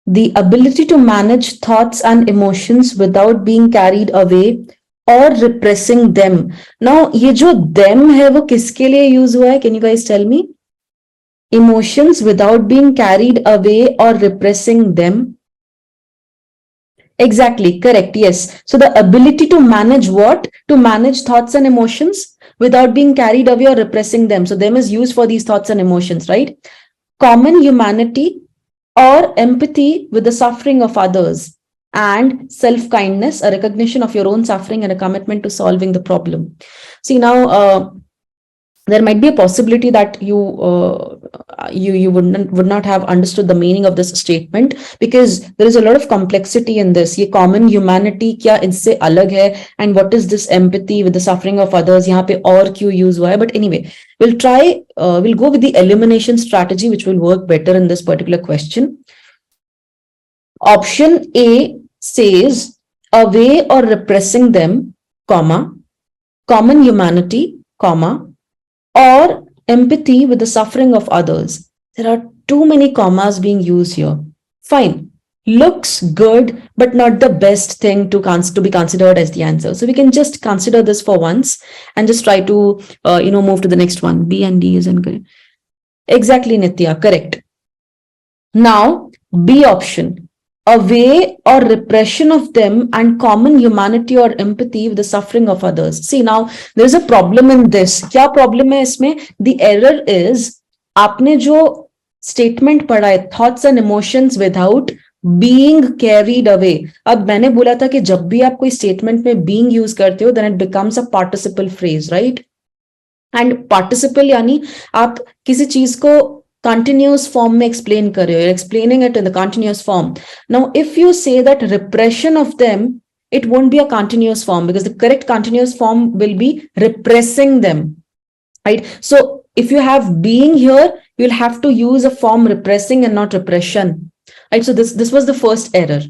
the ability to manage thoughts and emotions without being carried away or repressing them. Now, ये जो them है वो किसके लिए use हुआ है? Can you guys tell me? Emotions without being carried away or repressing them. Exactly, correct. Yes. So the ability to manage what? To manage thoughts and emotions without being carried away or repressing them. So them is used for these thoughts and emotions, right? Common humanity or empathy with the suffering of others, and self-kindness, a recognition of your own suffering and a commitment to solving the problem. See now, there might be a possibility that you would not have understood the meaning of this statement, because there is a lot of complexity in this. ये common humanity क्या इससे अलग है, and what is this empathy with the suffering of others, यहाँ पे और क्यों use हुआ है. But anyway, we'll go with the elimination strategy, which will work better in this particular question. Option A says away or repressing them, comma, common humanity, comma, or empathy with the suffering of others. There are too many commas being used here. Fine. Looks good, but not the best thing to be considered as the answer. So we can just consider this for once and just try to, move to the next one. B and D isn't good. Exactly, Nitya. Correct. Now, B option. Away or repression of them and common humanity or empathy with the suffering of others. See, now there's a problem in this. क्या problem है इसमें? The error is आपने जो statement पढ़ा है, thoughts and emotions without being carried away. अब मैंने बोला था कि जब भी आप कोई statement में being use करते हो, then it becomes a participle phrase, right? And participle यानी आप किसी चीज को continuous form में explain कर रहे हो, you're explaining it in the continuous form. Now, if you say that repression of them, it won't be a continuous form, because the correct continuous form will be repressing them, right? So if you have being here, you'll have to use a form repressing and not repression, right? So this was the first error.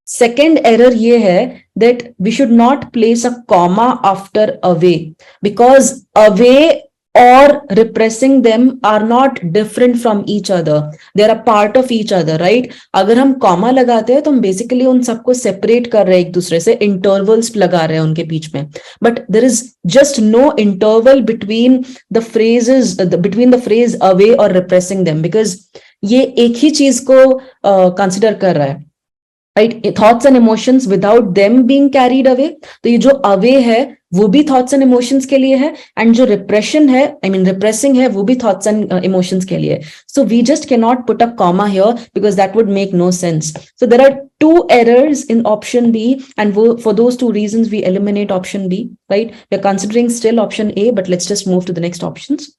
Second error ये है that we should not place a comma after away, because away or repressing them are not different from each other. They are a part of each other, right? अगर हम comma लगाते हैं तो हम basically उन सबको separate कर रहे हैं एक दूसरे से, intervals लगा रहे हैं उनके बीच में. But there is just no interval between the phrases, between the phrase away or repressing them, because ये एक ही चीज को consider कर रहा है. Right? Thoughts and emotions without them being carried away. तो ये जो away है वो भी thoughts and emotions के लिए है, and जो repression है, repressing है, वो भी thoughts and emotions के लिए. So we just cannot put a comma here, because that would make no sense. So there are two errors in option B, and for those two reasons we eliminate option B, right? We're considering still option A, but let's just move to the next options.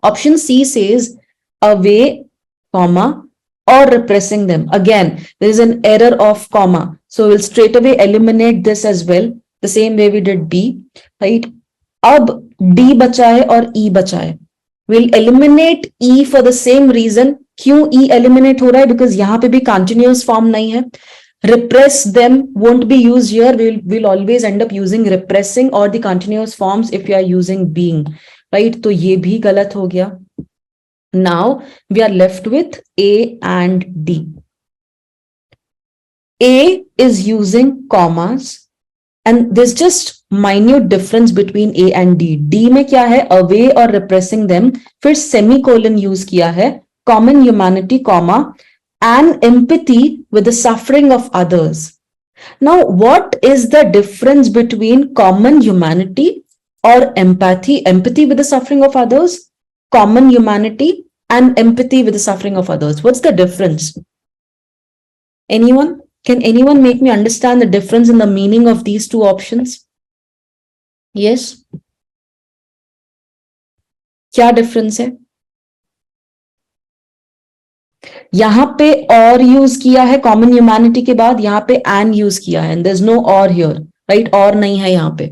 Option C says away, comma, or repressing them. Again, there is an error of comma. So we'll straight away eliminate this as well, the same way we did B, right? Ab D बचा है और E बचा है. We'll eliminate E for the same reason. क्यों E eliminate हो रहा है? Because यहाँ पे भी continuous form नहीं है. Repress them won't be used here. We'll always end up using repressing or the continuous forms if you are using being, right? तो ये भी गलत हो गया. Now we are left with A and D. A is using commas, and there's just minute difference between A and D. D में क्या है? Away or repressing them. फिर semicolon use किया है. Common humanity, comma, and empathy with the suffering of others. Now, what is the difference between common humanity or empathy, empathy with the suffering of others, common humanity, and empathy with the suffering of others? What's the difference? Anyone? Can anyone make me understand the difference in the meaning of these two options? Yes? क्या difference है? यहां पे और use किया है common humanity के बाद, यहां पे एंड यूज किया है, देयर इज नो और हियर, राइट? और नहीं है यहां पे।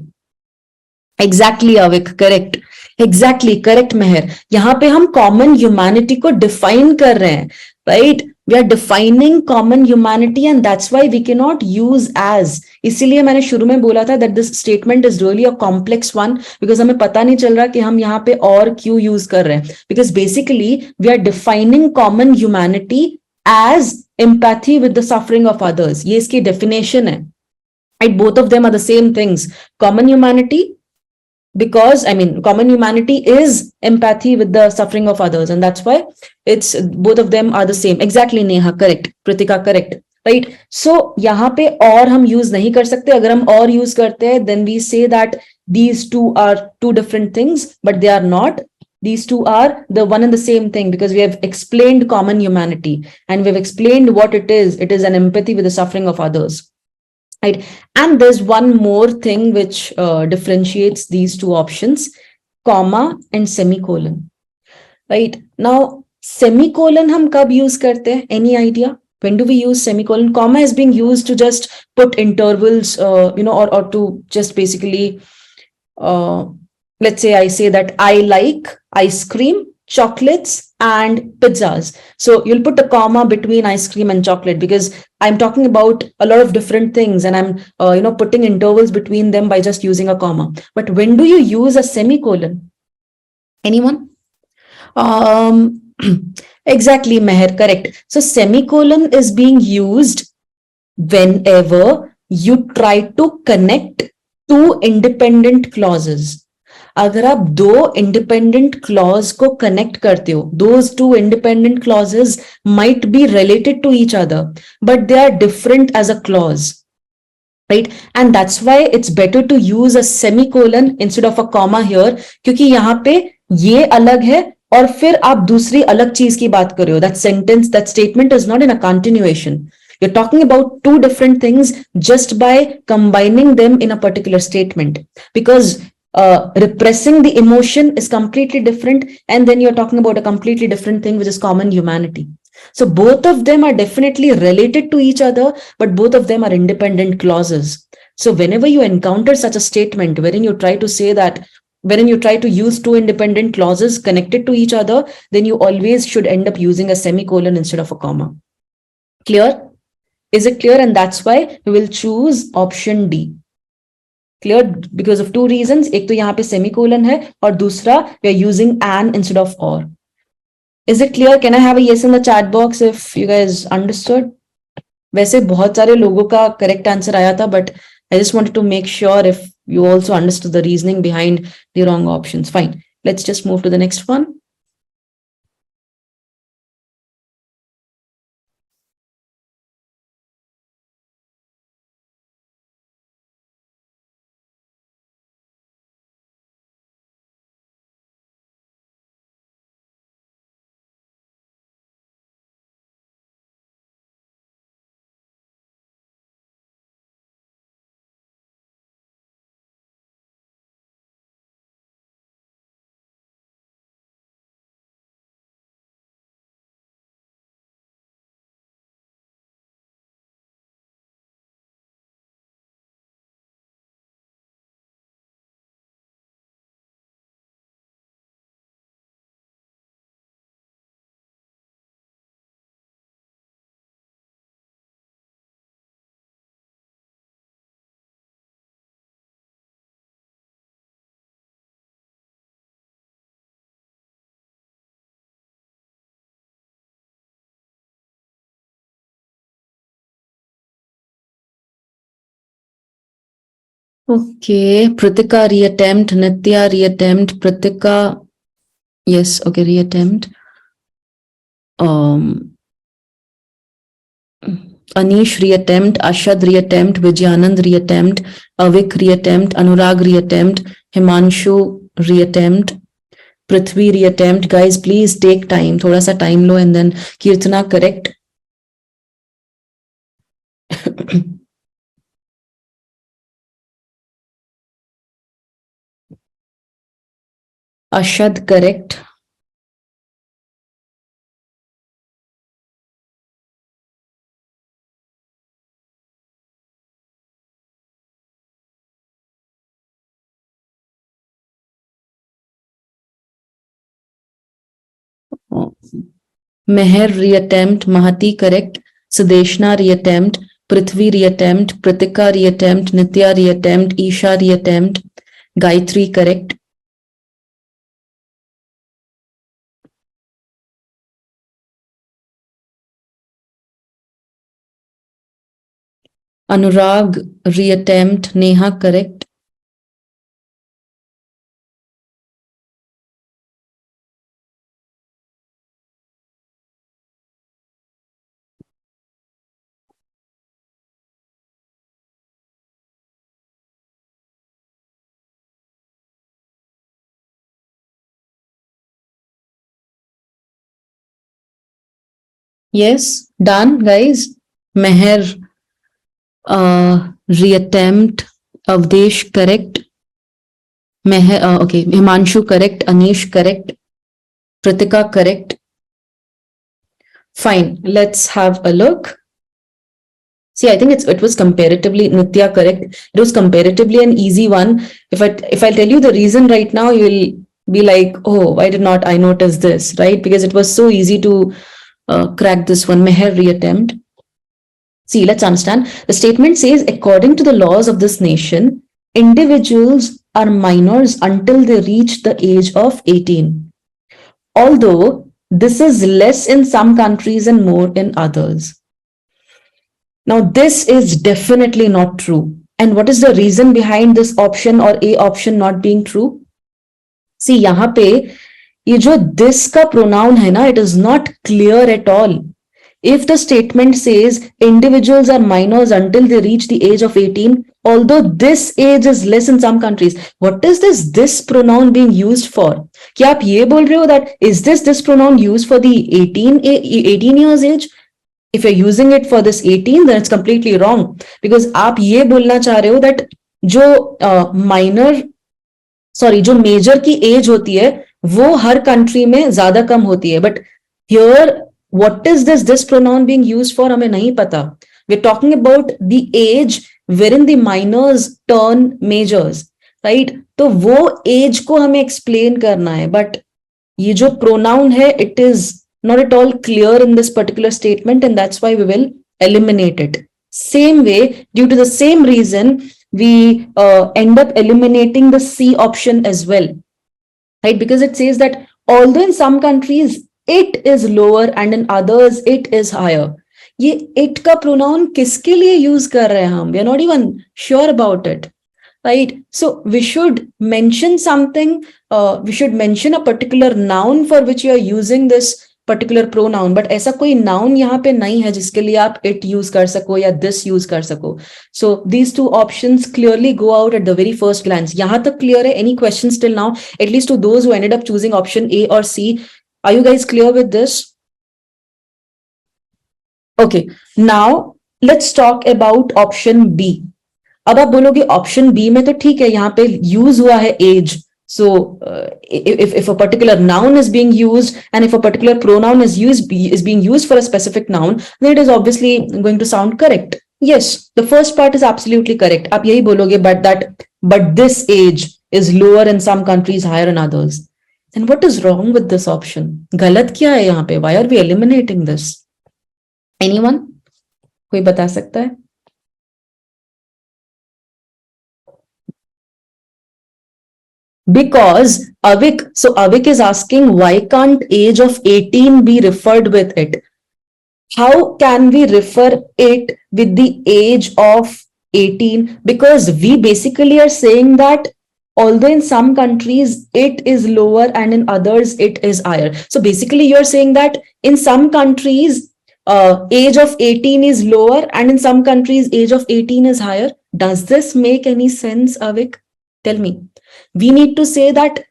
एग्जैक्टली अविक, करेक्ट, एग्जैक्टली करेक्ट मेहर। यहां पे हम कॉमन ह्यूमैनिटी को डिफाइन कर रहे हैं, right? We are defining common humanity and that's why we can not use as. इसीलिए मैंने शुरू में बोला था that this statement is really a complex one, because हमें पता नहीं चल रहा कि हम यहाँ पे और क्यों यूज कर रहे हैं, because basically we are defining common humanity as empathy with the suffering of others. ये इसकी डेफिनेशन है, right? Both of them are the same things. Common humanity, because I mean common humanity is empathy with the suffering of others, and that's why it's both of them are the same. Exactly Neha, correct. Pritika, correct, right? So यहाँ पे और हम use नहीं कर सकते। अगर हम और use करते हैं then we say that these two are two different things, but they are not. These two are the one and the same thing, because we have explained common humanity and we have explained what it is. It is an empathy with the suffering of others, right? And there's one more thing which differentiates these two options: comma and semicolon, right? Now semicolon hum kab use karte hain? Any idea when do we use semicolon? Comma is being used to just put intervals, or to just basically, let's say I say that I like ice cream, chocolates, and pizzas. So you'll put a comma between ice cream and chocolate because I'm talking about a lot of different things, and I'm putting intervals between them by just using a comma. But when do you use a semicolon? Anyone? Exactly, Meher, correct. So semicolon is being used whenever you try to connect two independent clauses. अगर आप दो independent clause को connect करते हो, those two independent clauses might be related to each other but they are different as a clause, right? And that's why it's better to use a semicolon instead of a comma here, क्योंकि यहां पे ये अलग है और फिर आप दूसरी अलग चीज की बात कर रहे हो। That sentence, that statement is not in a continuation. You're talking about two different things just by combining them in a particular statement, because repressing the emotion is completely different, and then you're talking about a completely different thing, which is common humanity. So both of them are definitely related to each other, but both of them are independent clauses. So whenever you encounter such a statement wherein you try to say that, wherein you try to use two independent clauses connected to each other, then you always should end up using a semicolon instead of a comma. Clear? Is it clear? And that's why we will choose option D. Clear? Because of two reasons. एक तो यहाँ पे semicolon है और दूसरा we are using an instead of or. Is it clear? Can I have a yes in the chat box if you guys understood? वैसे बहुत सारे लोगों का correct answer आया था, but I just wanted to make sure if you also understood the reasoning behind the wrong options. Fine. Let's just move to the next one. Okay, Pritika reattempt, Nitya reattempt, Pritika, yes, okay, reattempt. Anish reattempt, Ashad reattempt, Vijayanand reattempt, Avik reattempt, Anurag reattempt, Himanshu reattempt, Prithvi reattempt. Guys, please take time. Thoda sa time lo, and then Kirtana correct. Ashad correct. Meher reattempt, Mahati correct, Sudeshna reattempt, Prithvi reattempt, Pritika reattempt, Nitya reattempt, Isha reattempt, Gayatri correct. Anurag reattempt, Neha correct. Yes, done, guys. Meher reattempt, Avdesh correct. Meher, okay, Himanshu correct, Anish correct, Pritika correct. Fine, let's have a look. See, I think it was comparatively, Nitya correct. It was comparatively an easy one. If I tell you the reason right now, you will be like, oh, why did not I notice this, right? Because it was so easy to crack this one. Meher reattempt. See, let's understand. The statement says, according to the laws of this nation, individuals are minors until they reach the age of 18. Although this is less in some countries and more in others. Now, this is definitely not true. And what is the reason behind this option or A option not being true? See, यहाँ पे ये जो this का pronoun है ना, it is not clear at all. If the statement says individuals are minors until they reach the age of 18, although this age is less in some countries, what is this pronoun being used for? क्या आप ये बोल रहे हो that is this pronoun used for the 18 years age? If you're using it for this 18, then it's completely wrong. Because आप ये बोलना चाह रहे हो that जो minor, sorry, जो major की age होती है, वो हर country में ज्यादा कम होती है. But here, what is this pronoun being used for? हमें नहीं पता. We're talking about the age wherein the minors turn majors, right? तो वो age को हमें explain करना है. But ये जो pronoun है, it is not at all clear in this particular statement, and that's why we will eliminate it. Same way, due to the same reason, we end up eliminating the C option as well, right? Because it says that although in some countries it is lower and in others it is higher. ये it का pronoun किसके लिए use कर रहे हैं हम? We are not even sure about it. Right? So we should mention something, we should mention a particular noun for which you are using this particular pronoun, but ऐसा कोई noun यहाँ पे नहीं है जिसके लिए आप it use कर सको या this use कर सको. So these two options clearly go out at the very first glance. यहाँ तक clear है? Any questions till now? At least to those who ended up choosing option A or C. Are you guys clear with this? Okay, now let's talk about option B. अब आप बोलोगे option B में तो ठीक है, यहाँ पे use हुआ है as. So if a particular noun is being used and if a particular pronoun is being used for a specific noun, then it is obviously going to sound correct. Yes, the first part is absolutely correct. आप यही बोलोगे but this age is lower in some countries, higher in others. Then what is wrong with this option? गलत क्या है यहाँ पे? Why are we eliminating this? Anyone? कोई बता सकता है? Because Avik is asking, why can't age of 18 be referred with it? How can we refer it with the age of 18? Because we basically are saying that although in some countries it is lower and in others it is higher. So basically you're saying that in some countries age of 18 is lower and in some countries age of 18 is higher. Does this make any sense, Avik? Tell me. We need to say that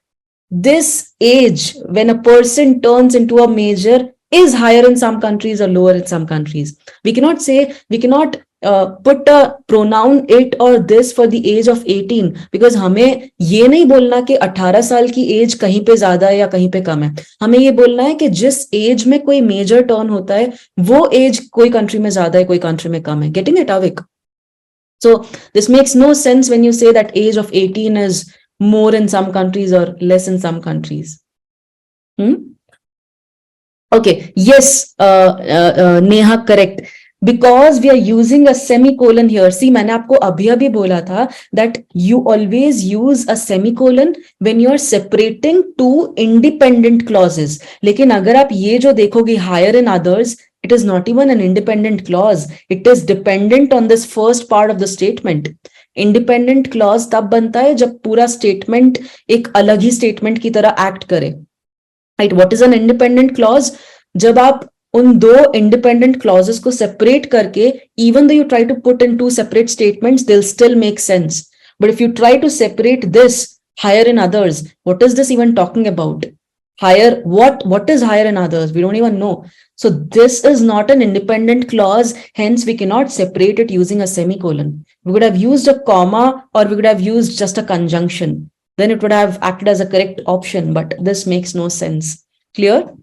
this age when a person turns into a major is higher in some countries or lower in some countries. We cannot say, we cannot put a pronoun it or this for the age of 18 because हमें ये नहीं बोलना कि 18 साल की as कहीं पे ज्यादा है या कहीं पे कम है. हमें ये बोलना है कि जिस एज में कोई मेजर टर्न होता है वो एज कोई कंट्री में ज्यादा है कोई कंट्री में कम है. Getting it, Avik? So this makes no sense when you say that age of 18 is more in some countries or less in some countries. Okay, yes, Neha, correct. Because we are using a semicolon here. See, मैंने आपको अभी बोला था that you always use a semicolon when you are separating two independent clauses. लेकिन अगर आप ये जो देखोगे higher in others, it is not even an independent clause. It is dependent on this first part of the statement. Independent clause तब बनता है जब पूरा statement एक अलग ही statement की तरह act करे. Right? What is an independent clause? जब आप उन दो independent clauses को separate करके, even though you try to put in two separate statements, they'll still make sense. But if you try to separate this higher in others, what is this even talking about? Higher, what is higher in others? We don't even know. So this is not an independent clause, hence we cannot separate it using a semicolon. We would have used a comma or we would have used just a conjunction. Then it would have acted as a correct option, but this makes no sense. Clear?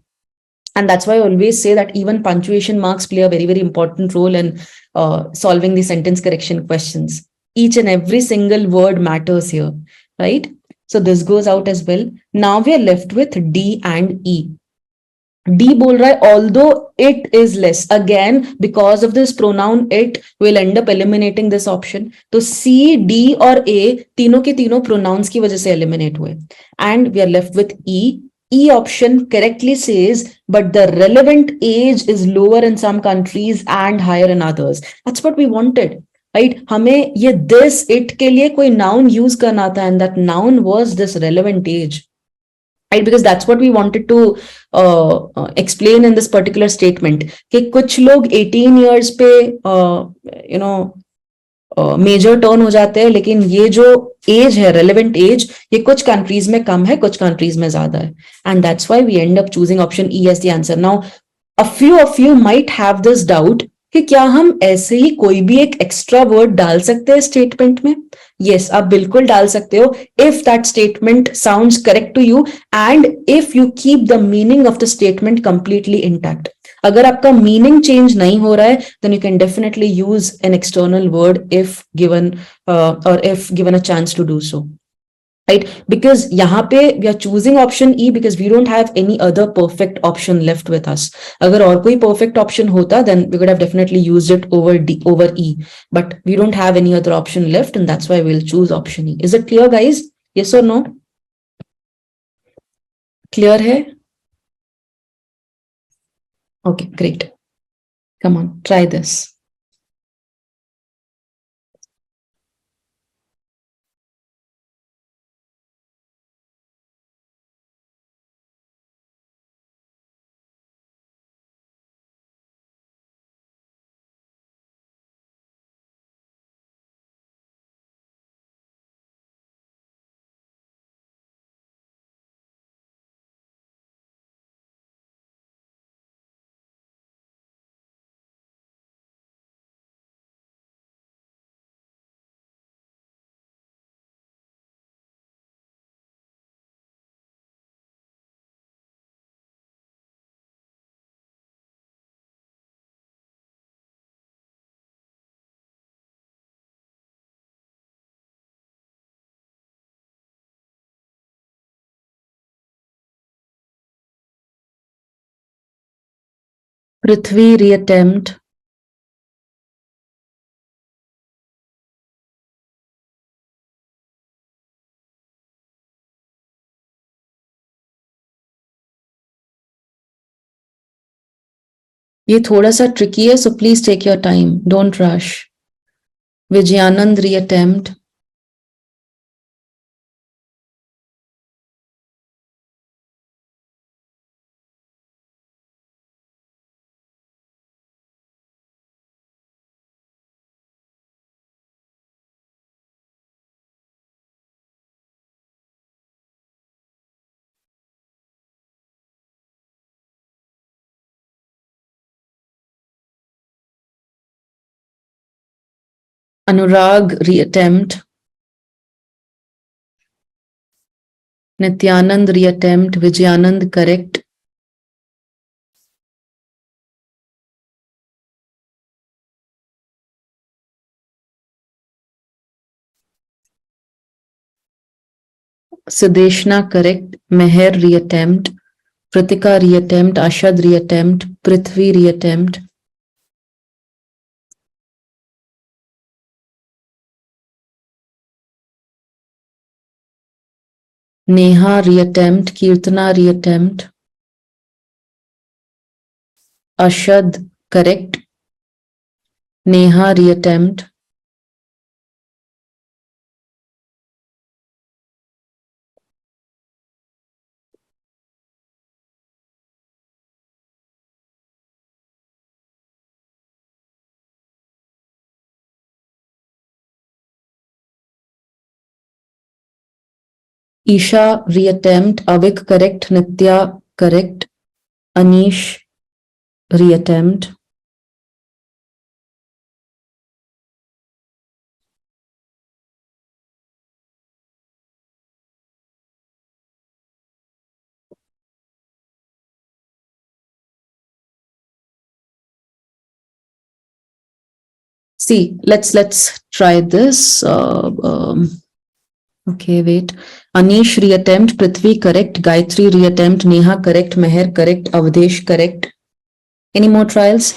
And that's why I always say that even punctuation marks play a very, very important role in solving the sentence correction questions. Each and every single word matters here, right? So this goes out as well. Now we are left with D and E. D बोल रहा है although it is less, again because of this pronoun it will end up eliminating this option. तो C, D और A तीनों के तीनों pronouns की वजह से eliminate हुए and we are left with E. E option correctly says but the relevant age is lower in some countries and higher in others. That's what we wanted, right? हमें ये this it के लिए कोई noun use करना था and that noun was this relevant age. Right, because that's what we wanted to explain in this particular statement कि कुछ लोग 18 years पे मेजर टर्न हो जाते हैं लेकिन ये जो एज है रेलेवेंट एज ये कुछ कंट्रीज में कम है कुछ कंट्रीज में ज्यादा है and that's why we end up choosing option E as the answer. Now a few of you might have this doubt कि क्या हम ऐसे ही कोई भी एक एक्स्ट्रा वर्ड डाल सकते हैं स्टेटमेंट में. यस, आप बिल्कुल डाल सकते हो if that statement sounds correct to you and if you keep the meaning of the statement completely intact. अगर आपका मीनिंग चेंज नहीं हो रहा है then you can definitely use an external word if given और if given a chance to do so. Right, because यहाँ पे we are choosing option E because we don't have any other perfect option left with us. अगर और कोई perfect option होता then we could have definitely used it over E, but we don't have any other option left and that's why we'll choose option E. Is it clear, guys? Yes or no? Clear है? Okay, great. Come on, try this. Prithvi, reattempt. ये थोड़ा सा tricky है, so please take your time. Don't rush. Vijayanand, reattempt. Anurag, reattempt. Nityanand, reattempt. Vijayanand, correct. Sideshna, correct. Meher, reattempt. Pratika, reattempt. Ashad, reattempt. Prithvi, reattempt. Neha, reattempt. Kirtana, reattempt. Ashad, correct. Neha, reattempt. Isha, reattempt. Avik, correct. Nitya, correct. Anish, reattempt. See, let's try this. Okay, wait. Anish, reattempt. Prithvi, correct. Gayatri, reattempt. Neha, correct. Meher, correct. Avdesh, correct. Any more trials?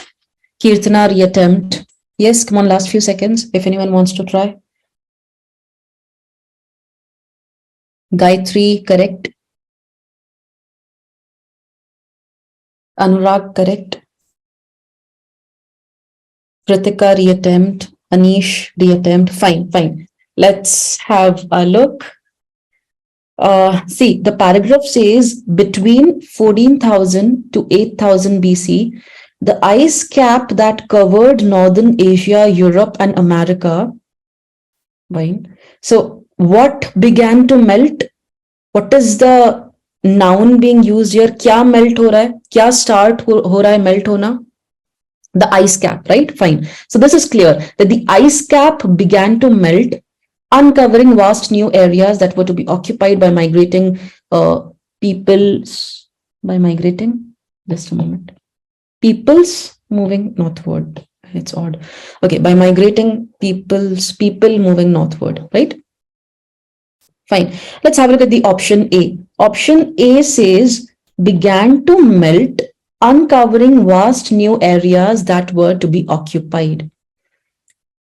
Kirtana, reattempt. Yes, come on, last few seconds. If anyone wants to try. Gayatri, correct. Anurag, correct. Pratika, reattempt. Anish, reattempt. Fine, fine. Let's have a look. See, the paragraph says between 14,000 to 8,000 BC, the ice cap that covered Northern Asia, Europe, and America. Fine. So, what began to melt? What is the noun being used here? क्या melt हो रहा है? क्या start हो रहा है melt होना? The ice cap, right? Fine. So this is clear that the ice cap began to melt, uncovering vast new areas that were to be occupied by migrating peoples. By migrating, just a moment. Peoples moving northward. It's odd. Okay, by migrating people moving northward, right? Fine. Let's have a look at the option A. Option A says began to melt, uncovering vast new areas that were to be occupied.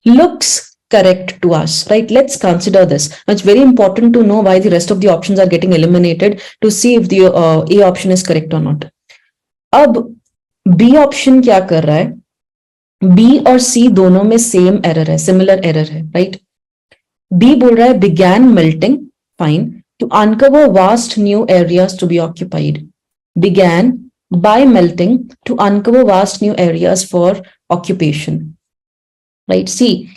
Looks correct to us, right? Let's consider this. It's very important to know why the rest of the options are getting eliminated to see if the A option is correct or not. अब B option क्या कर रहा है? B और C दोनों में same error है, similar error है, right? B बोल रहा है began melting, fine, to uncover vast new areas to be occupied. Began by melting to uncover vast new areas for occupation. Right? See,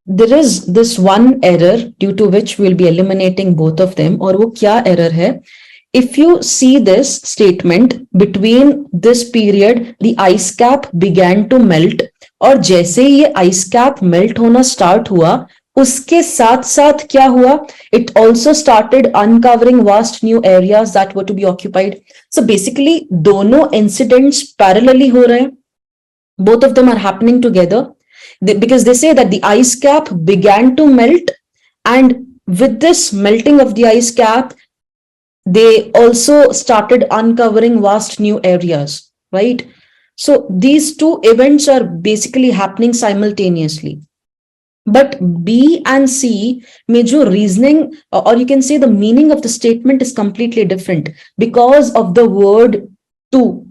there is this one error due to which we'll be eliminating both of them. और वो क्या error है? If you see this statement, between this period, the ice cap began to melt, और जैसे ही ये ice cap melt होना start हुआ, उसके साथ साथ क्या हुआ? It also started uncovering vast new areas that were to be occupied. So basically, दोनों incidents parallelly हो रहे हैं. Both of them are happening together. Because they say that the ice cap began to melt, and with this melting of the ice cap, they also started uncovering vast new areas, right? So these two events are basically happening simultaneously. But B and C, major reasoning, or you can say the meaning of the statement is completely different because of the word to,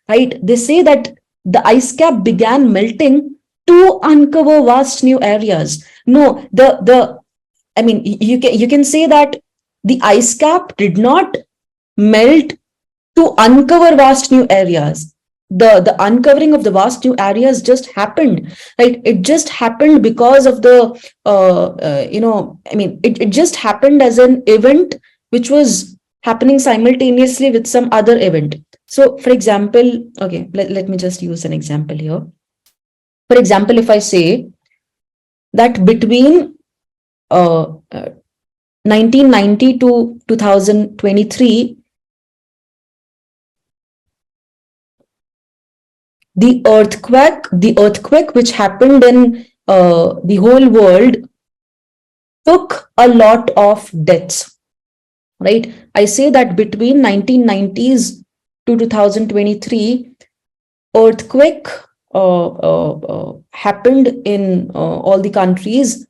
right? They say that the ice cap began melting to uncover vast new areas. No, I mean, you can say that the ice cap did not melt to uncover vast new areas. The uncovering of the vast new areas just happened, right? It just happened because of the it just happened as an event which was happening simultaneously with some other event. So for example, okay, let me just use an example here. For example, if I say that between 1990 to 2023, the earthquake which happened in the whole world took a lot of deaths, right? I say that between 1990s to 2023, earthquake happened in all the countries,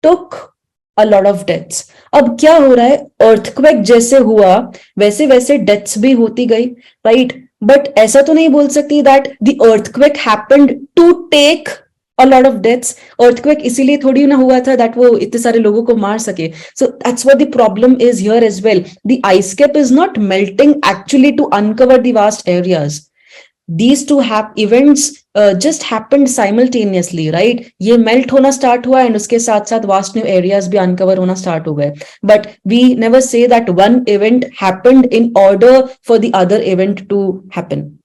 took a lot of deaths. अब क्या हो रहा है, earthquake जैसे हुआ वैसे वैसे deaths भी होती गई, right? But ऐसा तो नहीं बोल सकती that the earthquake happened to take a lot of deaths. Earthquake इसीलिए थोड़ी ना हुआ था that वो इतने सारे लोगों को मार सके. So that's what the problem is here as well. The ice cap is not melting actually to uncover the vast areas. These two events just happened simultaneously, right? ये melt होना start हुआ and उसके साथ साथ vast new areas भी uncover होना start हो गए. But we never say that one event happened in order for the other event to happen.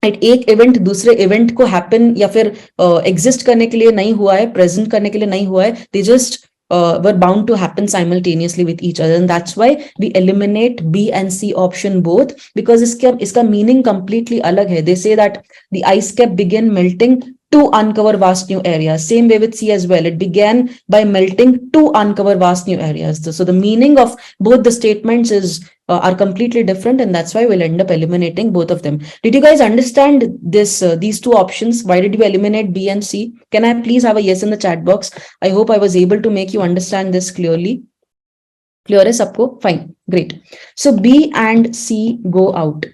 Right? एक इवेंट दूसरे इवेंट को हैपन या फिर एग्जिस्ट करने के लिए नहीं हुआ है, प्रेजेंट करने के लिए नहीं हुआ है. They just were bound to happen simultaneously with each other, and that's why we eliminate B and C option both, because iska meaning completely alag hai. They say that the ice cap began melting to uncover vast new areas. Same way with C as well. It began by melting to uncover vast new areas. So the meaning of both the statements is are completely different, and that's why we'll end up eliminating both of them. Did you guys understand this? These two options? Why did we eliminate B and C? Can I please have a yes in the chat box? I hope I was able to make you understand this clearly. Clear है सबको? Fine, great. So B and C go out.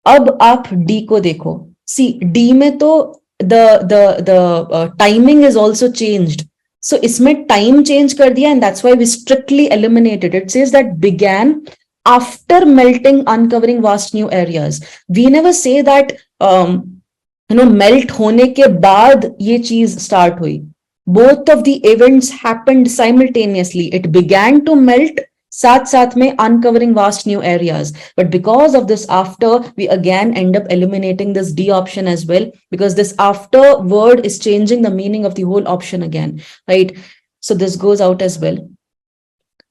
अब आप D को देखो. See, D में तो the timing is also changed. So इसमें time change कर दिया, and that's why we strictly eliminated. It says that began after melting, uncovering vast new areas. We never say that melt होने के बाद ये चीज start हुई. Both of the events happened simultaneously. It began to melt, साथ साथ में uncovering vast new areas. But because of this after, we again end up eliminating this D option as well, because this after word is changing the meaning of the whole option again, right? So this goes out as well.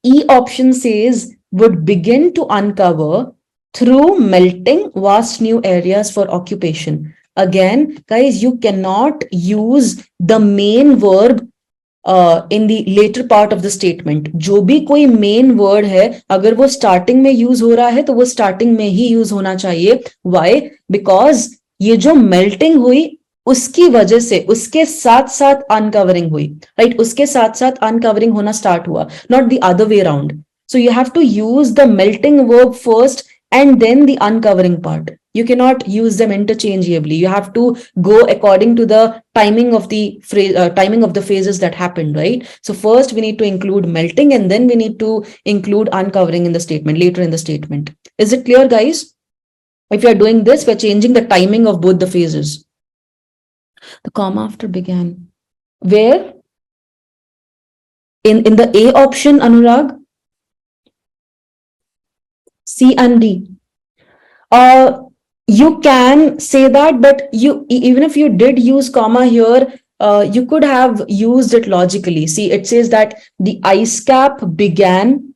E option says would begin to uncover through melting vast new areas for occupation. Again, guys, you cannot use the main verb in the later part of the statement. जो भी कोई main word है, अगर वो starting में use हो रहा है तो वो starting में ही use होना चाहिए. Why? Because ये जो melting हुई उसकी वजह से उसके साथ साथ uncovering हुई, right? उसके साथ साथ uncovering होना start हुआ, not the other way around. So you have to use the melting verb first and then the uncovering part. You cannot use them interchangeably. You have to go according to the timing of the phases that happened, right? So first we need to include melting, and then we need to include uncovering in the statement, later in the statement. Is it clear, guys? If you are doing this, we're changing the timing of both the phases. The comma after began. Where? In the A option, Anurag? C and D. You can say that, but even if you did use comma here, you could have used it logically. See, it says that the ice cap began,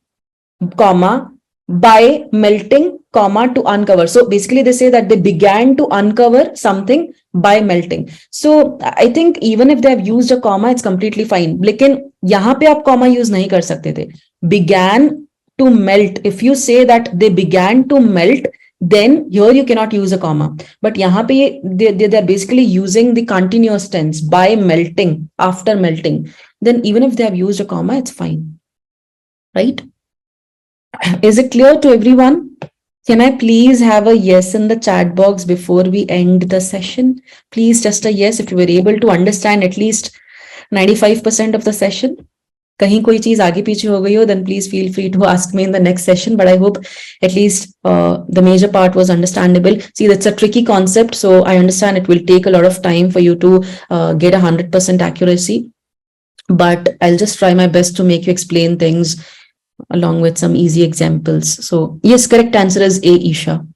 comma, by melting, comma, to uncover. So basically they say that they began to uncover something by melting. So I think even if they have used a comma, it's completely fine. लेकिन यहाँ पे आप comma use नहीं कर सकते थे. Began to melt. If you say that they began to melt, then here you cannot use a comma. But यहाँ पे they're basically using the continuous tense, by melting, after melting. Then even if they have used a comma, it's fine, right? Is it clear to everyone? Can I please have a yes in the chat box before we end the session? Please, just a yes if you were able to understand at least 95% of the session. कहीं कोई चीज आगे पीछे हो गई हो, then please feel free to ask me in the next session. But I hope at least the major part was understandable. See, that's a tricky concept, so I understand it will take a lot of time for you to get 100% accuracy. But I'll just try my best to make you explain things along with some easy examples. So yes, correct answer is A, Isha.